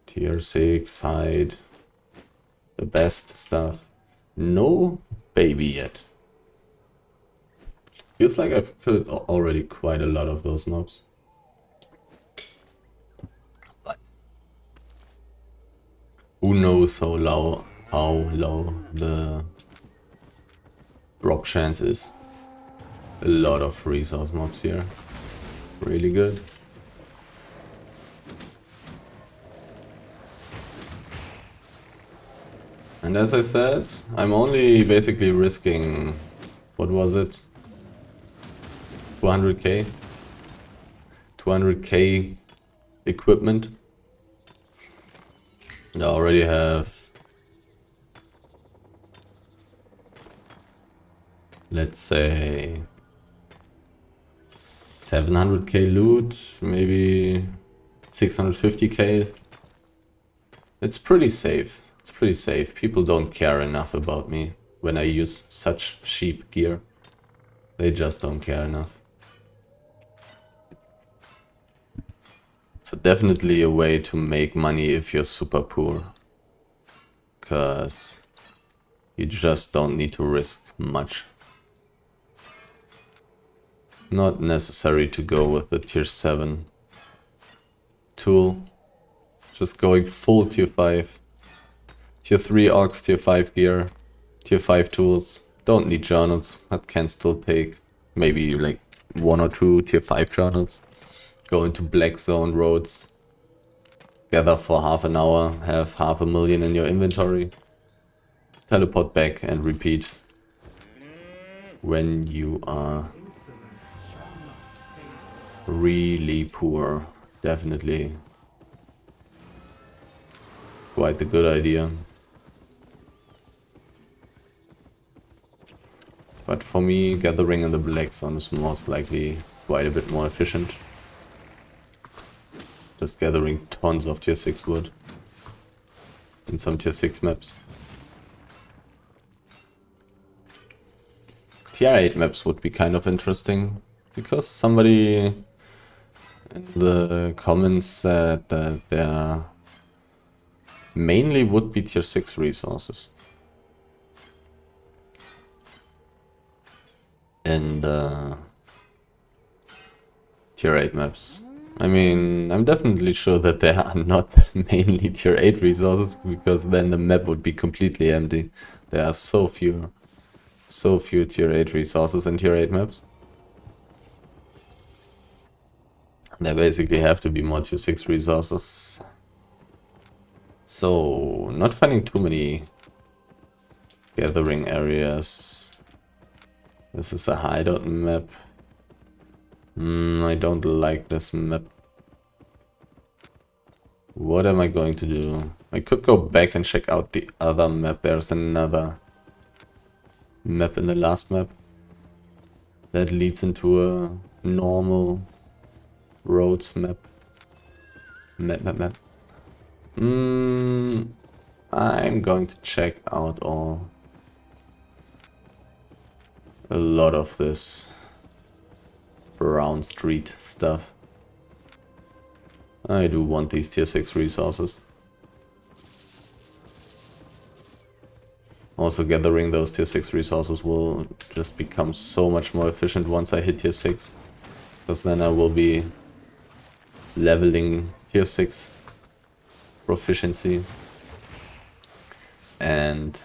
Tier 6, hide. The best stuff. No baby yet. Feels like I've killed already quite a lot of those mobs. But who knows how low the drop chance is. A lot of resource mobs here. Really good. And as I said, I'm only basically risking, what was it? 200k? 200k equipment. And I already have, let's say, 700k loot, maybe 650k. It's pretty safe. It's pretty safe. People don't care enough about me when I use such cheap gear. They just don't care enough. So definitely a way to make money if you're super poor. Because you just don't need to risk much. Not necessary to go with the tier 7 tool. Just going full tier 5. Tier 3 Ox, tier 5 gear, tier 5 tools. Don't need journals, but can still take maybe like 1 or 2 tier 5 journals. Go into black zone roads. Gather for half an hour, have 500,000 in your inventory. Teleport back and repeat. When you are really poor, definitely quite a good idea. But for me, gathering in the black zone is most likely quite a bit more efficient. Just gathering tons of tier 6 wood in some tier 6 maps. Tier 8 maps would be kind of interesting, because somebody in the comments said that there mainly would be tier 6 resources. And tier 8 maps. I mean, I'm definitely sure that there are not mainly tier 8 resources, because then the map would be completely empty. There are so few tier 8 resources in tier 8 maps. There basically have to be more tier 6 resources. So, not finding too many gathering areas. This is a hideout map. I don't like this map. What am I going to do? I could go back and check out the other map. There's another map in the last map that leads into a normal roads map. Map. I'm going to check out a lot of this Brown Street stuff. I do want these tier 6 resources. Also, gathering those tier 6 resources will just become so much more efficient once I hit tier 6. Because then I will be leveling tier 6 proficiency and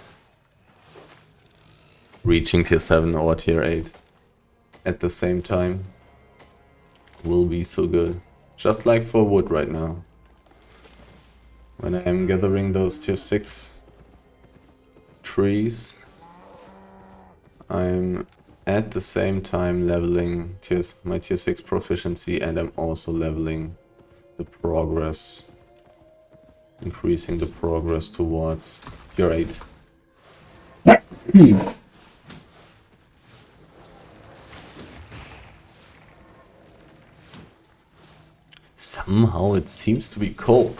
reaching tier 7 or tier 8 at the same time. Will be so good. Just like for wood right now. When I am gathering those tier 6 trees, I'm at the same time leveling my tier 6 proficiency, and I'm also leveling the progress, increasing the progress towards tier 8. Somehow it seems to be cold.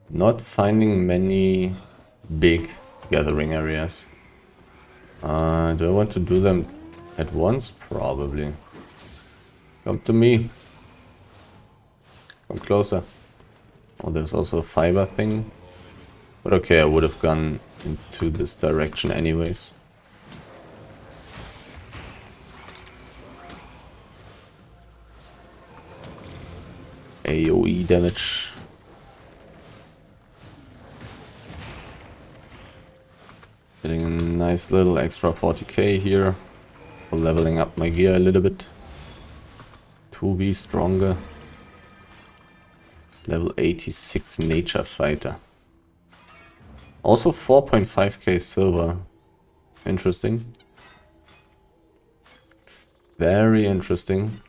Not finding many big gathering areas. Do I want to do them at once? Probably. Come to me. Come closer. Oh, there's also a fiber thing. But okay, I would have gone into this direction anyways. AoE damage. Getting a nice little extra 40k here. For leveling up my gear a little bit. To be stronger. Level 86 nature fighter. Also 4.5k silver. Interesting. Very interesting.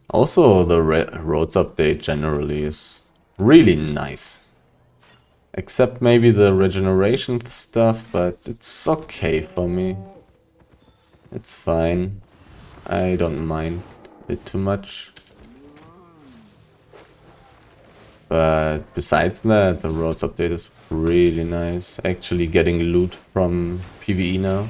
Also the roads update generally is really nice. Except maybe the regeneration stuff, but it's okay for me. It's fine. I don't mind it too much. But besides that, the roads update is really nice. Actually getting loot from PvE now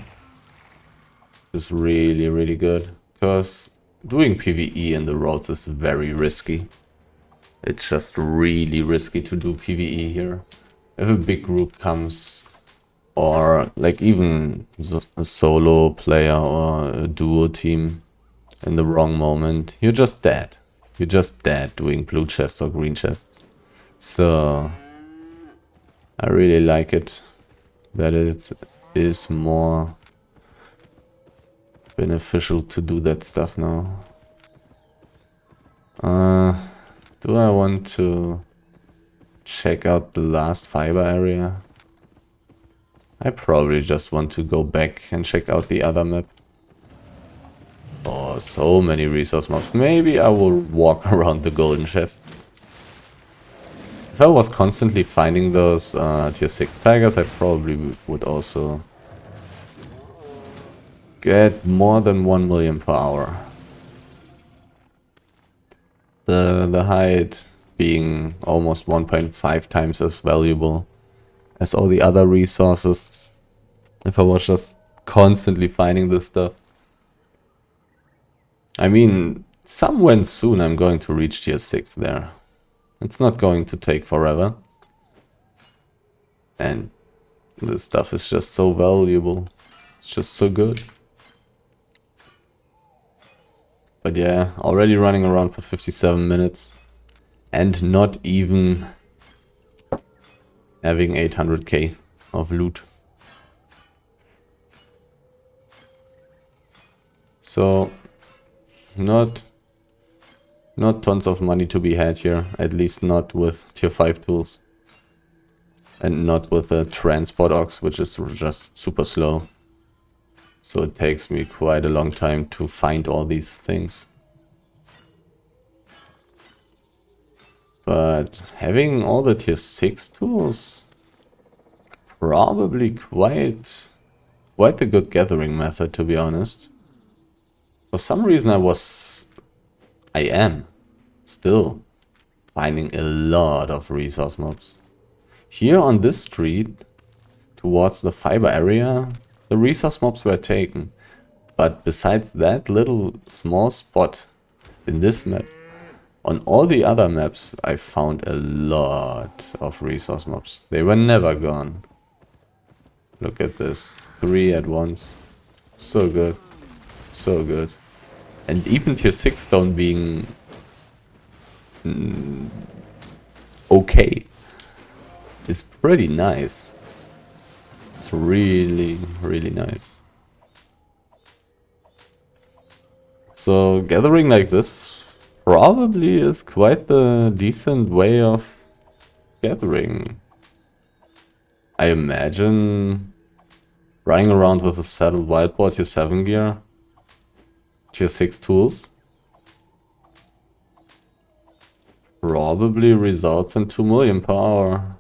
is really, really good. Because doing PvE in the roads is very risky. It's just really risky to do PvE here. If a big group comes, or like even a solo player or a duo team in the wrong moment, you're just dead. You're just dead doing blue chests or green chests. So I really like it that it is more beneficial to do that stuff now. Do I want to check out the last fiber area? I probably just want to go back and check out the other map. Oh, so many resource mobs. Maybe I will walk around the golden chest. If I was constantly finding those tier 6 tigers, I probably would also get more than 1 million per hour. The hide being almost 1.5 times as valuable as all the other resources. If I was just constantly finding this stuff. I mean, somewhere soon I'm going to reach tier 6 there. It's not going to take forever. And this stuff is just so valuable. It's just so good. But yeah, already running around for 57 minutes. And not even having 800k of loot. So, not tons of money to be had here. At least not with tier 5 tools. And not with the transport ox, which is just super slow. So it takes me quite a long time to find all these things. But having all the tier 6 tools, probably quite a good gathering method, to be honest. For some reason I am still finding a lot of resource mobs. Here on this street, towards the fiber area, the resource mobs were taken. But besides that little small spot in this map, on all the other maps I found a lot of resource mobs. They were never gone. Look at this. 3 at once. So good. So good. And even tier 6 stone being okay is pretty nice. It's really, really nice. So gathering like this probably is quite the decent way of gathering. I imagine running around with a saddled wild boar tier 7 gear, tier 6 tools, probably results in 2 million per hour.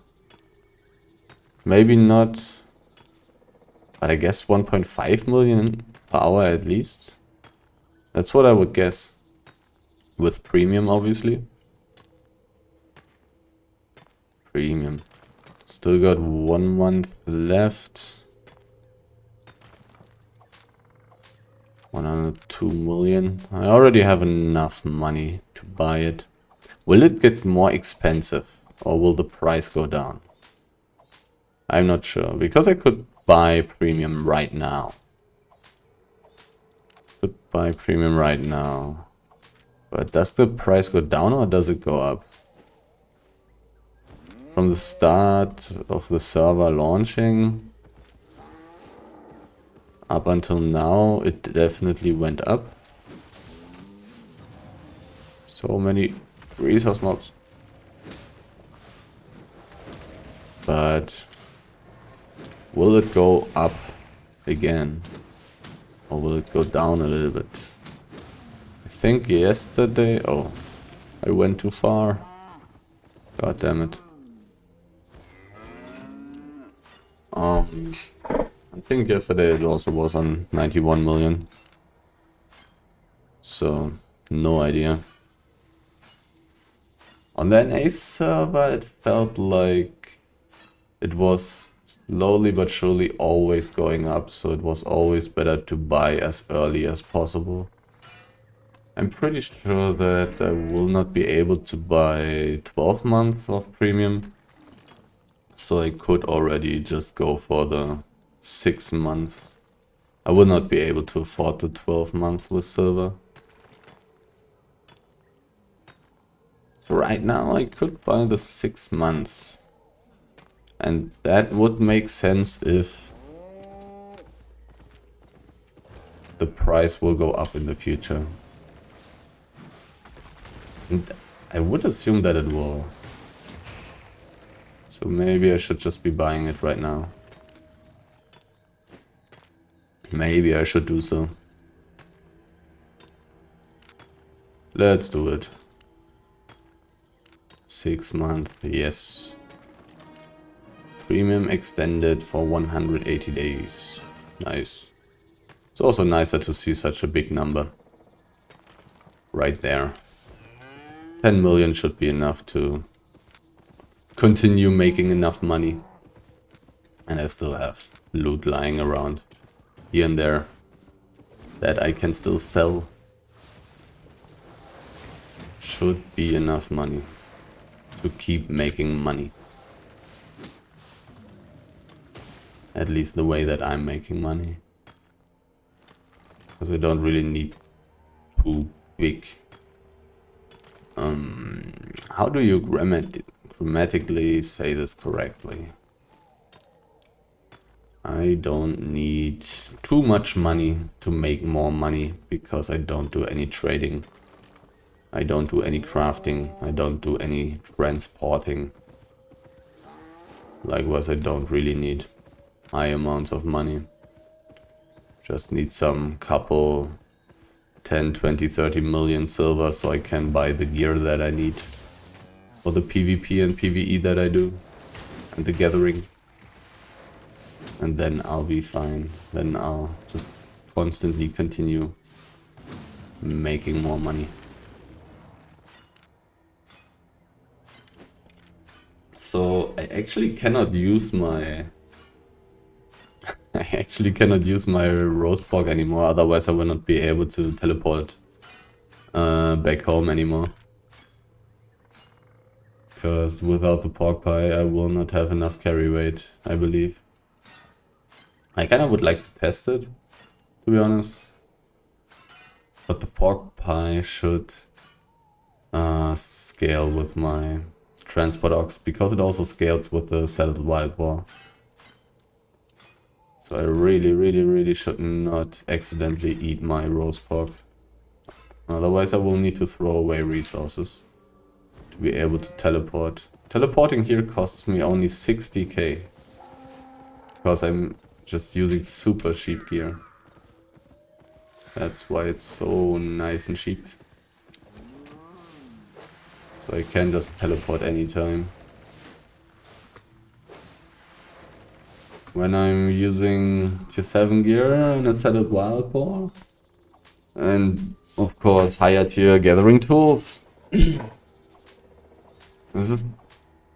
Maybe not, but I guess 1.5 million per hour at least. That's what I would guess. With premium, obviously. premium. Still got 1 month left. 102 million. I already have enough money to buy it. Will it get more expensive or will the price go down? I'm not sure, because I could buy premium right now. Could buy premium right now. But does the price go down or does it go up? From the start of the server launching up until now, it definitely went up. So many resource mobs. But will it go up again? Or will it go down a little bit? I think yesterday... Oh, I went too far. God damn it. I think yesterday it also was on 91 million. So, no idea. On the NA server, it felt like it was slowly but surely always going up, so it was always better to buy as early as possible. I'm pretty sure that I will not be able to buy 12 months of premium, so I could already just go for the 6 months. I will not be able to afford the 12 months with silver. So right now I could buy the 6 months. And that would make sense if the price will go up in the future. And I would assume that it will. So maybe I should just be buying it right now. Maybe I should do so. Let's do it. 6 months, yes. Premium extended for 180 days. Nice. It's also nicer to see such a big number. Right there. 10 million should be enough to continue making enough money. And I still have loot lying around here and there that I can still sell. Should be enough money to keep making money. At least the way that I'm making money. Because I don't really need too big. How do you grammatically say this correctly? I don't need too much money to make more money, because I don't do any trading. I don't do any crafting. I don't do any transporting. Likewise, I don't really need high amounts of money. Just need some couple 10, 20, 30 million silver so I can buy the gear that I need for the PvP and PvE that I do and the gathering. And then I'll be fine. Then I'll just constantly continue making more money. So I actually cannot use my roast pork anymore, otherwise I will not be able to teleport back home anymore. Because without the pork pie I will not have enough carry weight, I believe. I kinda would like to test it, to be honest. But the pork pie should scale with my transport ox, because it also scales with the settled wild boar. So I really should not accidentally eat my roast pork. Otherwise I will need to throw away resources to be able to teleport. Teleporting here costs me only 60k. Because I'm just using super cheap gear. That's why it's so nice and cheap. So I can just teleport anytime. When I'm using tier 7 gear and a settled wild boar. And of course higher tier gathering tools. This is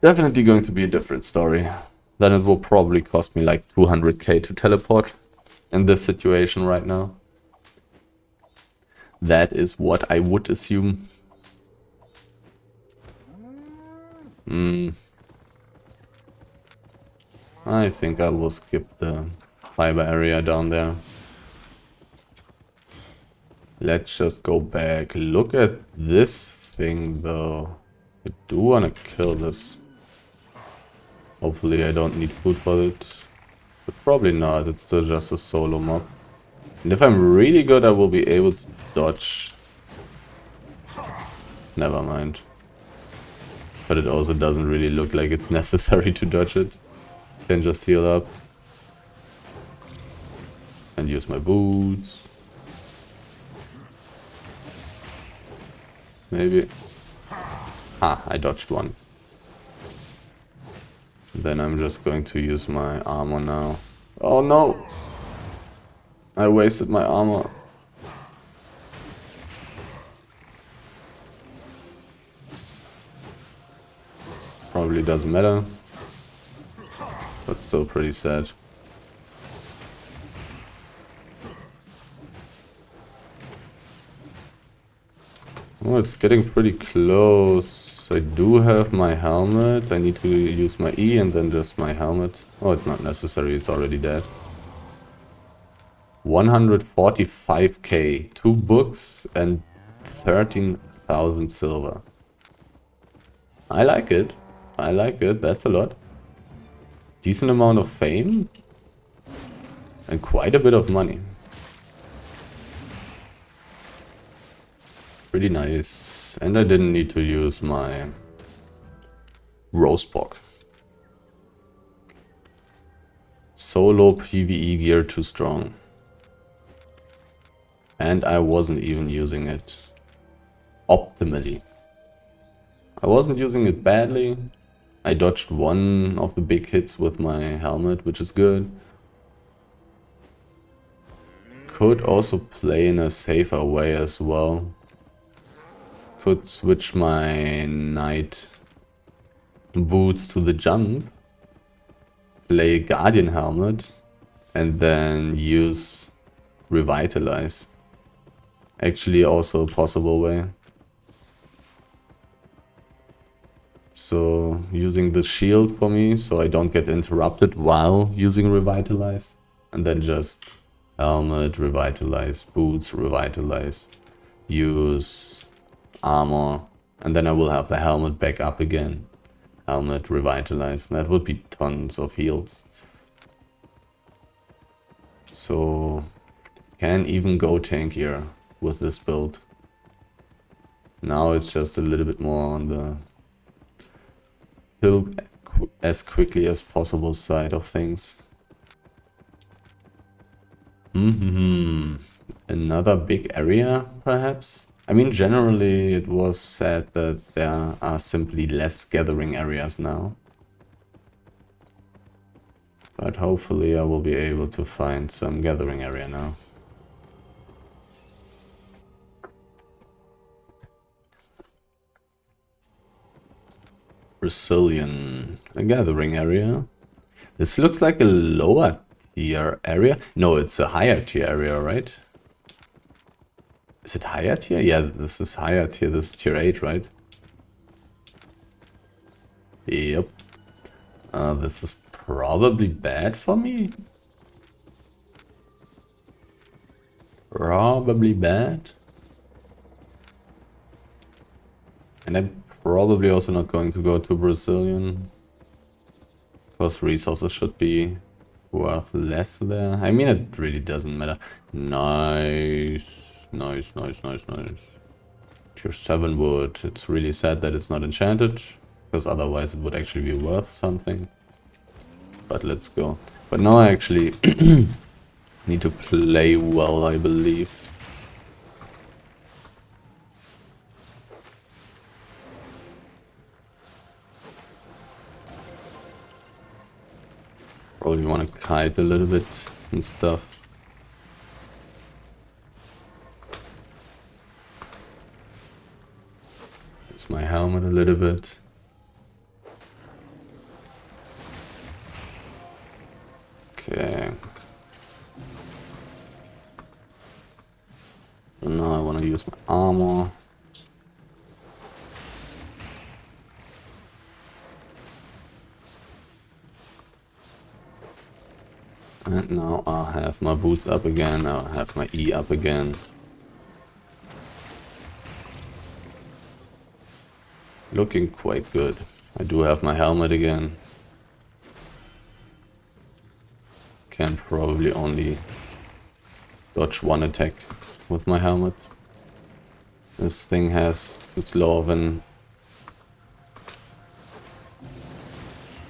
Definitely going to be a different story. Then it will probably cost me like 200k to teleport in this situation right now. That is what I would assume. I think I will skip the fiber area down there. Let's just go back. Look at this thing though. I do want to kill this. Hopefully I don't need food for it. But probably not. It's still just a solo mob. And if I'm really good, I will be able to dodge. Never mind. But it also doesn't really look like it's necessary to dodge it. Can just heal up. And use my boots. Maybe. Ah, I dodged one. Then I'm just going to use my armor now. Oh no! I wasted my armor. Probably doesn't matter. But still pretty sad. Oh, it's getting pretty close. I do have my helmet. I need to use my E and then just my helmet. Oh, it's not necessary. It's already dead. 145k. 2 books and 13,000 silver. I like it. I like it. That's a lot. Decent amount of fame. And quite a bit of money. Pretty nice. And I didn't need to use my roast box. Solo PvE gear too strong. And I wasn't even using it optimally. I wasn't using it badly. I dodged one of the big hits with my helmet, which is good. Could also play in a safer way as well. Could switch my knight boots to the jump. Play Guardian helmet. And then use Revitalize. Actually also a possible way. So using the shield for me so I don't get interrupted while using Revitalize. And then just helmet, Revitalize, boots, Revitalize. Use armor. And then I will have the helmet back up again. Helmet, Revitalize. That would be tons of heals. So can even go tankier with this build. Now it's just a little bit more on the kill as quickly as possible side of things. Another big area, perhaps? I mean, generally it was said that there are simply less gathering areas now. But hopefully I will be able to find some gathering area now. Brazilian, a gathering area. This looks like a lower tier area. No, it's a higher tier area, right? Is it higher tier? Yeah, this is higher tier. This is tier 8, right? Yep. This is probably bad for me. Probably bad. And I'm probably also not going to go to Brazilian. Because resources should be worth less there. I mean, it really doesn't matter. Nice. Nice, nice, nice, nice. Tier 7 wood. It's really sad that it's not enchanted. Because otherwise it would actually be worth something. But let's go. But now I actually need to play well, I believe. Probably want to kite a little bit and stuff. Use my helmet a little bit. Okay. Now I want to use my armor. And now I have my boots up again, I have my E up again. Looking quite good. I do have my helmet again. Can probably only dodge one attack with my helmet. This thing has too slow of an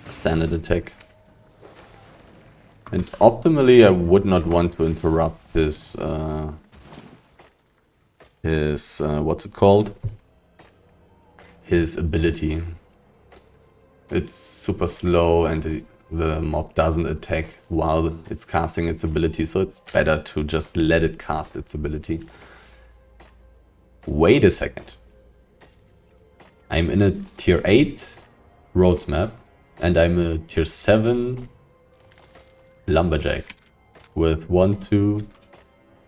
standard attack. And optimally, I would not want to interrupt his what's it called? His ability. It's super slow and the mob doesn't attack while it's casting its ability, so it's better to just let it cast its ability. Wait a second. I'm in a tier 8 roads map and I'm a tier 7 lumberjack with 1-2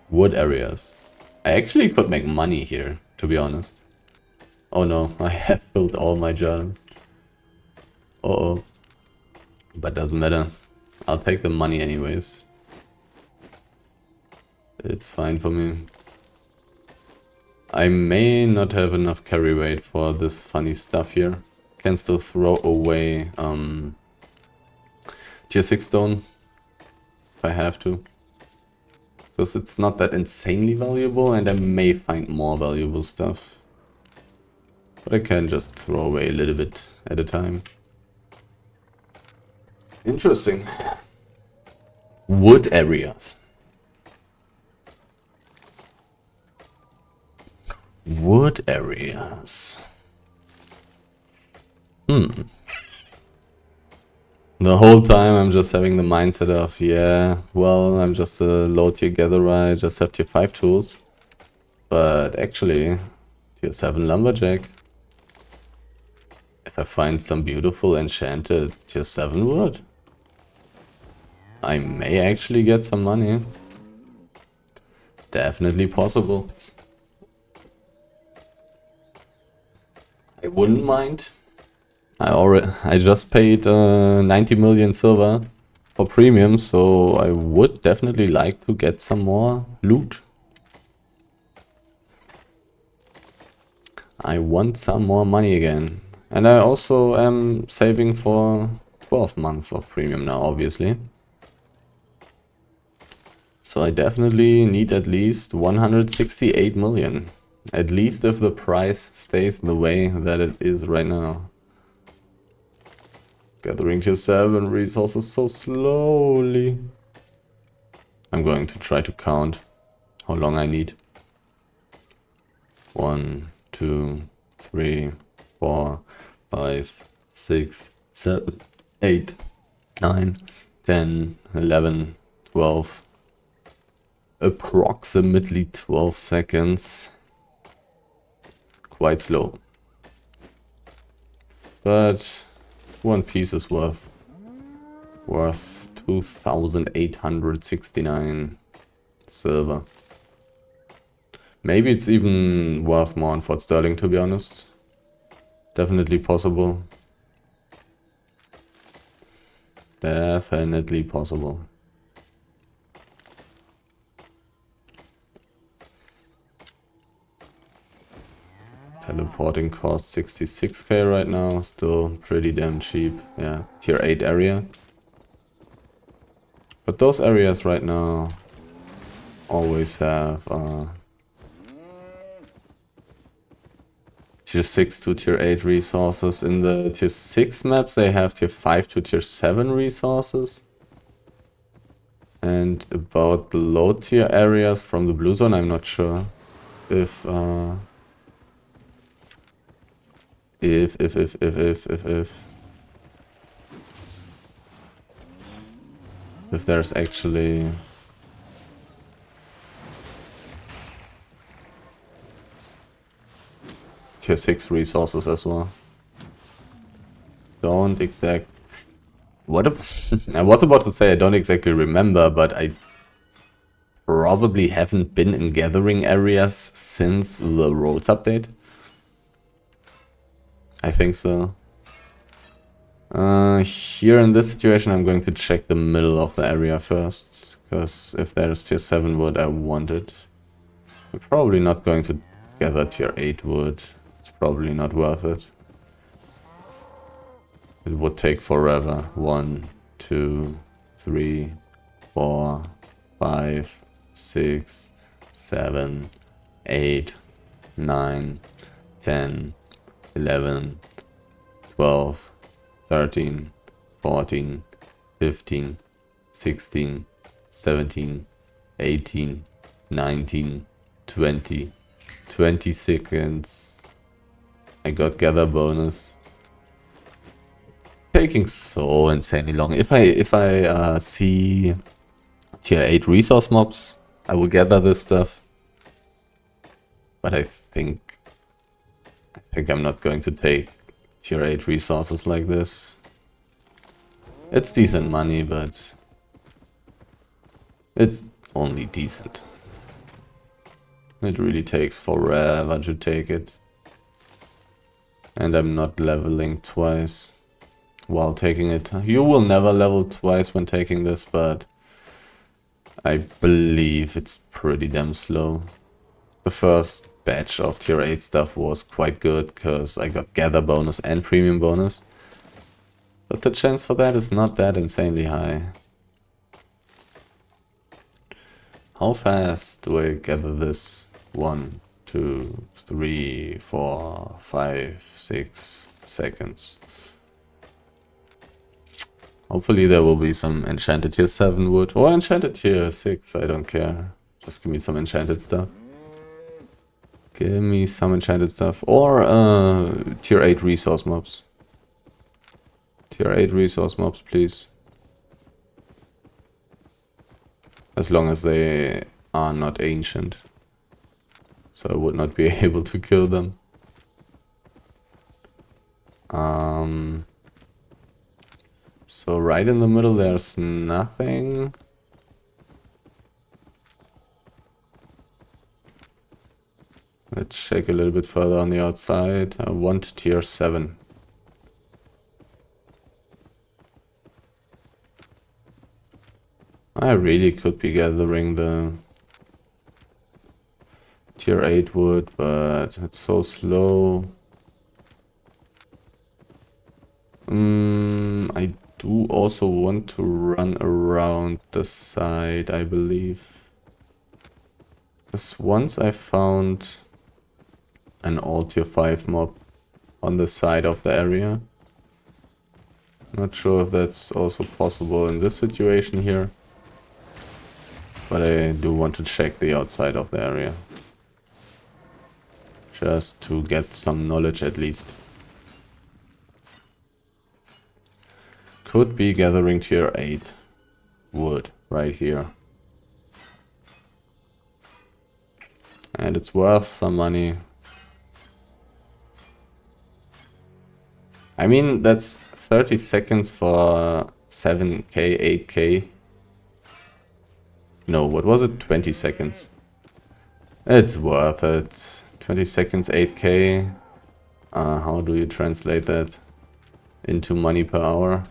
wood areas. I actually could make money here, to be honest. Oh no, I have filled all my journals. Uh-oh. But doesn't matter. I'll take the money anyways. It's fine for me. I may not have enough carry weight for this funny stuff here. Can still throw away tier 6 stone if I have to. Because it's not that insanely valuable and I may find more valuable stuff. But I can just throw away a little bit at a time. Interesting. Wood areas. Wood areas. The whole time I'm just having the mindset of, yeah, well, I'm just a low tier gatherer, I just have tier 5 tools. But actually, tier 7 lumberjack. If I find some beautiful enchanted tier 7 wood, I may actually get some money. Definitely possible. I wouldn't mind. I just paid 90 million silver for premium, so I would definitely like to get some more loot. I want some more money again. And I also am saving for 12 months of premium now, obviously. So I definitely need at least 168 million. At least if the price stays the way that it is right now. Gathering tier 7 resources so slowly. I'm going to try to count how long I need. 1, 2, 3, 4, 5, 6, 7, 8, 9, 10, 11, 12. Approximately 12 seconds. Quite slow. But one piece is worth 2,869 silver. Maybe it's even worth more in Fort Sterling, to be honest. Definitely possible. Definitely possible. Teleporting costs 66k right now, still pretty damn cheap. Yeah, tier 8 area. But those areas right now always have tier 6 to tier 8 resources. In the tier 6 maps they have tier 5 to tier 7 resources. And about the low tier areas from the blue zone, I'm not sure if if there's actually tier 6 resources as well. Don't exact I was about to say I don't exactly remember, but I probably haven't been in gathering areas since the roads update. I think so. Here in this situation I'm going to check the middle of the area first, because if there's tier 7 wood I want it. We're probably not going to gather tier 8 wood. It's probably not worth it. It would take forever. 1, 2, 3, 4, 5, 6, 7, 8, 9, 10, 11, 12, 13, 14, 15, 16, 17, 18, 19, 20. 20 seconds. I got gather bonus. Taking so insanely long. If I see tier 8 resource mobs, I will gather this stuff. But I think I'm not going to take tier 8 resources like this. It's decent money, but it's only decent. It really takes forever to take it. And I'm not leveling twice while taking it. You will never level twice when taking this, but I believe it's pretty damn slow. The first batch of tier 8 stuff was quite good, because I got gather bonus and premium bonus. But the chance for that is not that insanely high. How fast do I gather this? 1, 2, 3, 4, 5, 6 seconds. Hopefully there will be some enchanted tier 7 wood, or enchanted tier 6, I don't care. Just give me some enchanted stuff. Give me some enchanted stuff, or tier 8 resource mobs. Tier 8 resource mobs, please. As long as they are not ancient. So I would not be able to kill them. So right in the middle there's nothing. Let's check a little bit further on the outside. I want tier 7. I really could be gathering the tier 8 wood, but it's so slow. I do also want to run around the side, I believe. Because once I found an all tier 5 mob on the side of the area. Not sure if that's also possible in this situation here. But I do want to check the outside of the area. Just to get some knowledge at least. Could be gathering tier 8 wood right here. And it's worth some money. I mean, that's 30 seconds for 7k, 8k. No, what was it? 20 seconds. It's worth it. 20 seconds, 8k. How do you translate that into money per hour?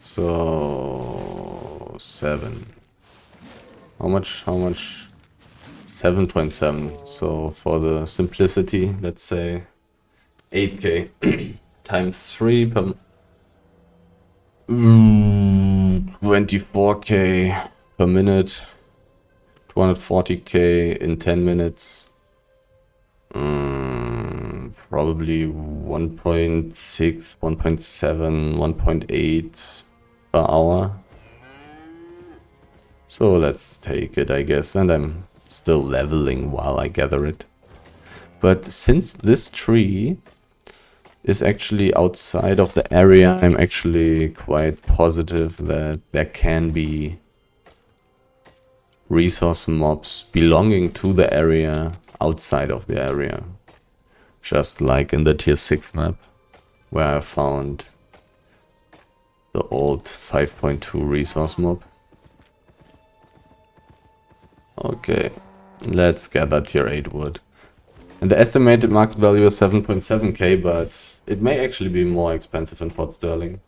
So 7. How much? 7.7. So for the simplicity, let's say 8k times 3 per 24k per minute, 240k in 10 minutes. Probably 1.6, 1.7, 1.8 per hour. So let's take it, I guess, and I'm still leveling while I gather it. But since this tree is actually outside of the area, I'm actually quite positive that there can be resource mobs belonging to the area outside of the area. Just like in the tier 6 map, where I found the old 5.2 resource mob. Okay, let's gather tier 8 wood. And the estimated market value is 7.7k, but it may actually be more expensive in Fort Sterling.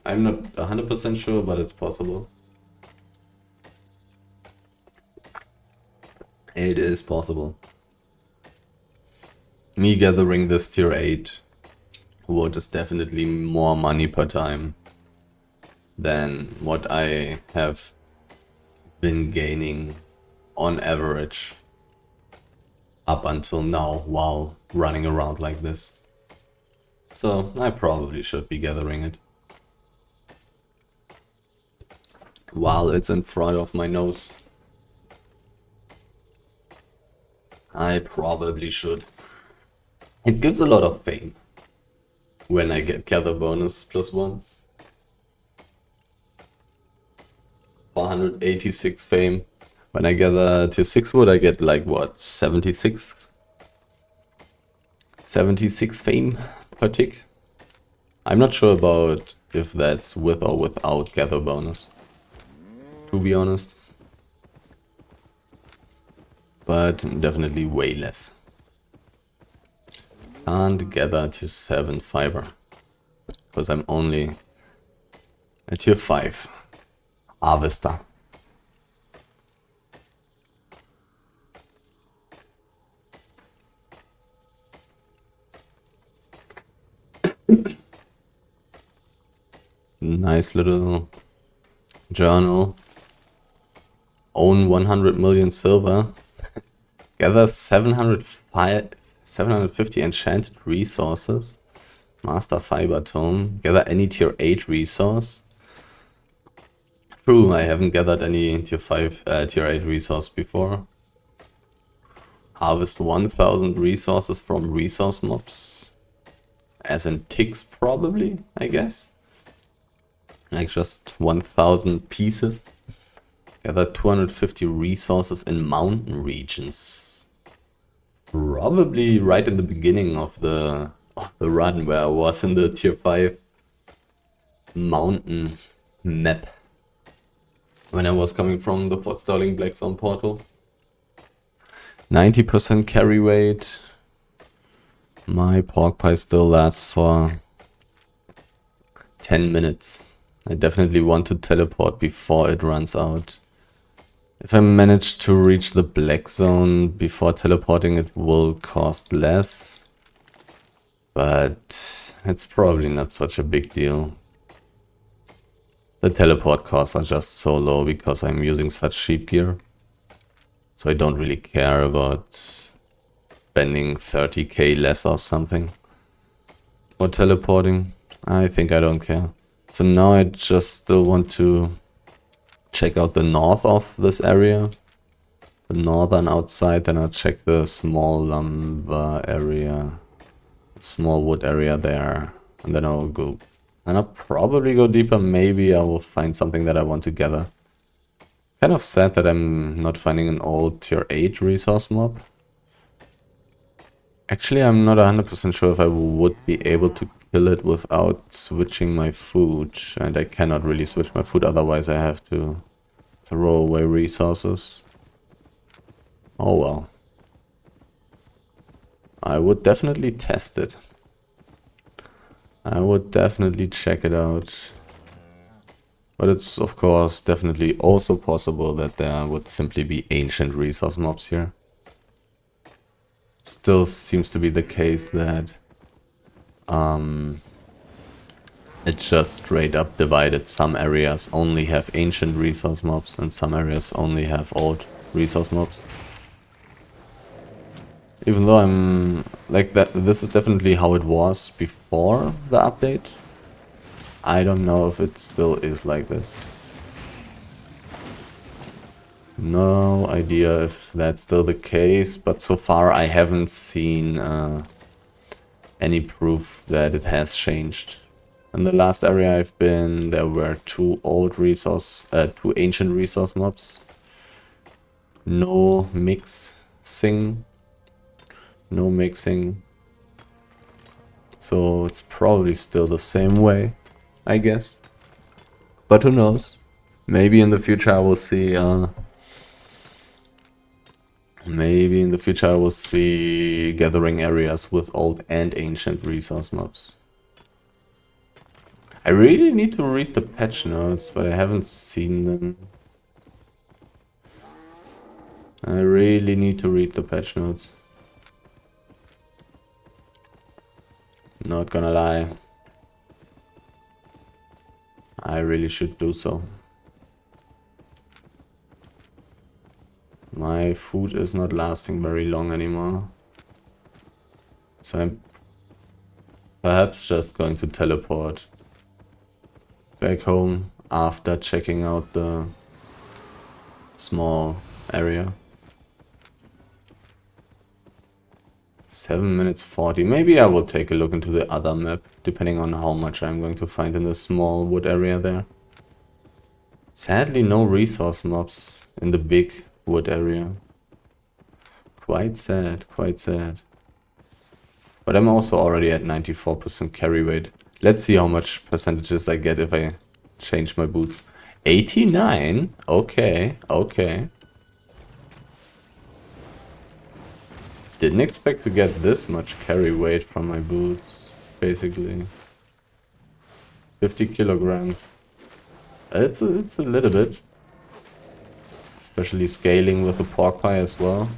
I'm not 100% sure, but it's possible. It is possible. Me gathering this tier 8 wood is definitely more money per time than what I have been gaining on average up until now while running around like this. So I probably should be gathering it while it's in front of my nose. I probably should. It gives a lot of fame when I get gather bonus +1. 486 fame. When I gather tier 6 wood, I get like what, 76? 76 fame per tick. I'm not sure about if that's with or without gather bonus, to be honest. But definitely way less. Can't gather tier 7 fiber, because I'm only a tier 5 harvester. Nice little journal. Own 100 million silver. Gather 750 enchanted resources. Master fiber tome. Gather any tier 8 resource. True, I haven't gathered any tier 8 resource before. Harvest 1000 resources from resource mobs. As in ticks probably, I guess. Like just 1000 pieces. Gather 250 resources in mountain regions. Probably right in the beginning of the run where I was in the tier 5 mountain map. When I was coming from the Fort Sterling Black Zone portal. 90% carry weight. My pork pie still lasts for 10 minutes. I definitely want to teleport before it runs out. If I manage to reach the black zone before teleporting, it will cost less. But it's probably not such a big deal. The teleport costs are just so low because I'm using such cheap gear. So I don't really care about spending 30k less or something for teleporting. I think I don't care. So now I just still want to check out the north of this area. The northern outside, then I'll check the small lumber area. Small wood area there. And then I'll go. And I'll probably go deeper. Maybe I will find something that I want to gather. Kind of sad that I'm not finding an old tier 8 resource mob. Actually, I'm not 100% sure if I would be able to kill it without switching my food. And I cannot really switch my food, otherwise I have to throw away resources. Oh well. I would definitely test it. I would definitely check it out. But it's of course definitely also possible that there would simply be ancient resource mobs here. Still seems to be the case that it just straight up divided. Some areas only have ancient resource mobs and some areas only have old resource mobs. Even though I'm like that, this is definitely how it was before the update. I don't know if it still is like this. No idea if that's still the case, but so far I haven't seen any proof that it has changed. In the last area I've been, there were two ancient resource mobs. No mixing. So it's probably still the same way, I guess. But who knows? Maybe in the future I will see maybe in the future I will see gathering areas with old and ancient resource mobs. I really need to read the patch notes, but I haven't seen them. I really need to read the patch notes. Not gonna lie. I really should do so. My food is not lasting very long anymore. So I'm perhaps just going to teleport back home after checking out the small area. 7 minutes 40. Maybe I will take a look into the other map, depending on how much I'm going to find in the small wood area there. Sadly, no resource mobs in the big wood area. Quite sad, quite sad. But I'm also already at 94% carry weight. Let's see how much percentages I get if I change my boots. 89? Okay, okay. Didn't expect to get this much carry weight from my boots, basically. 50 kilograms. It's a little bit. Especially scaling with the pork pie as well.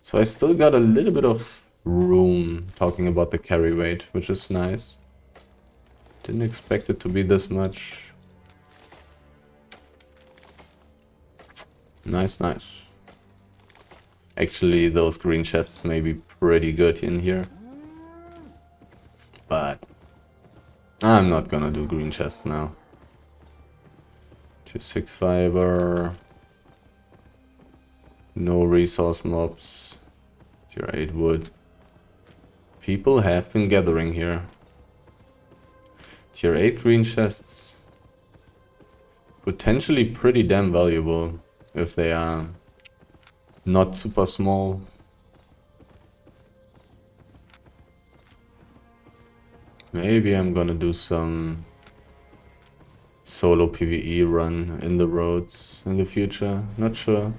So I still got a little bit of room talking about the carry weight, which is nice. Didn't expect it to be this much. Nice, nice. Actually, those green chests may be pretty good in here. But I'm not gonna do green chests now. Tier 6 fiber. No resource mobs. Tier 8 wood. People have been gathering here. Tier 8 green chests. Potentially pretty damn valuable if they are not super small. Maybe I'm gonna do some solo PvE run in the roads in the future. Not sure.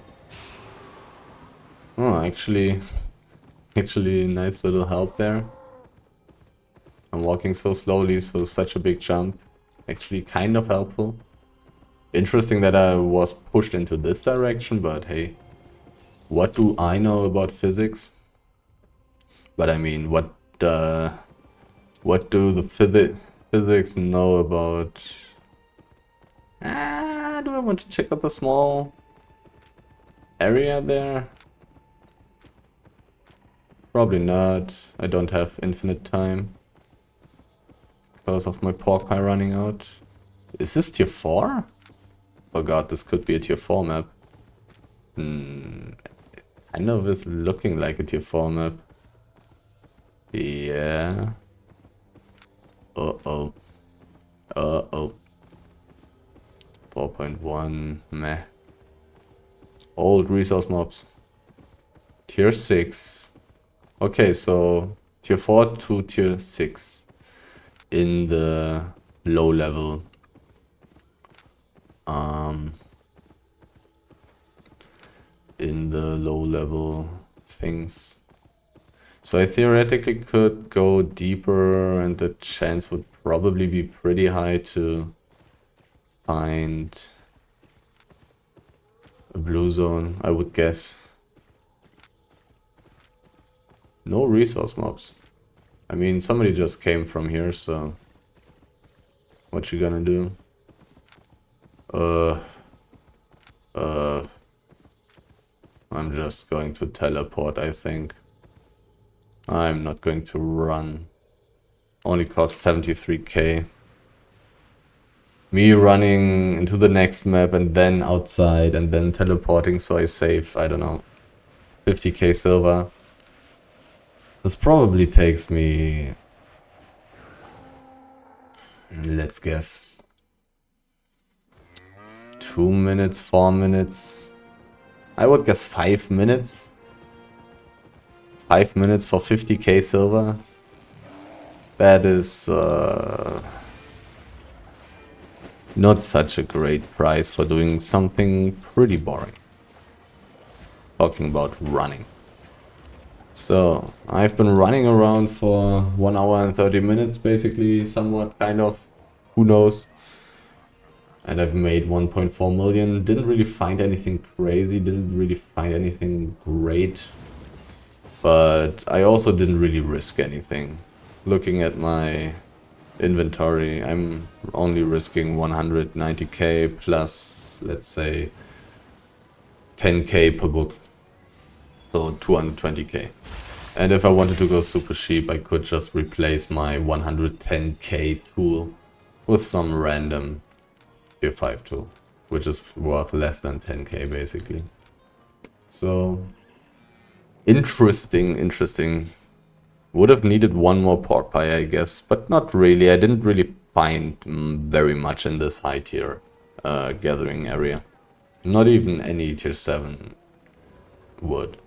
Oh, actually nice little help there. I'm walking so slowly, so such a big jump. Actually kind of helpful. Interesting that I was pushed into this direction, but hey. What do I know about physics? But I mean, what do the physics know about... do I want to check out the small area there? Probably not. I don't have infinite time because of my pork pie running out. Is this tier 4? Oh god, this could be a tier 4 map. I know this looking like a tier 4 map. Yeah. Uh-oh. Uh-oh. 4.1, meh. Old resource mobs. Tier 6. Okay, so tier 4 to tier 6 in the low level. In the low level things. So I theoretically could go deeper and the chance would probably be pretty high to find a blue zone, I would guess. No resource mobs. I mean, somebody just came from here, so... What you gonna do? I'm just going to teleport, I think. I'm not going to run. Only costs 73k. Me running into the next map and then outside and then teleporting so I save, I don't know, 50k silver. This probably takes me... Let's guess. 2 minutes, 4 minutes. I would guess 5 minutes. 5 minutes for 50k silver. That is not such a great price for doing something pretty boring. Talking about running. So, I've been running around for 1 hour and 30 minutes, basically, somewhat, kind of, who knows. And I've made 1.4 million, didn't really find anything crazy, didn't really find anything great. But I also didn't really risk anything. Looking at my inventory, I'm only risking 190k plus, let's say, 10k per book. So 220k. And if I wanted to go super cheap, I could just replace my 110k tool with some random tier 5 tool, which is worth less than 10k basically. So interesting. Would have needed one more pork pie, I guess, but not really. I didn't really find very much in this high tier gathering area. Not even any tier 7 wood.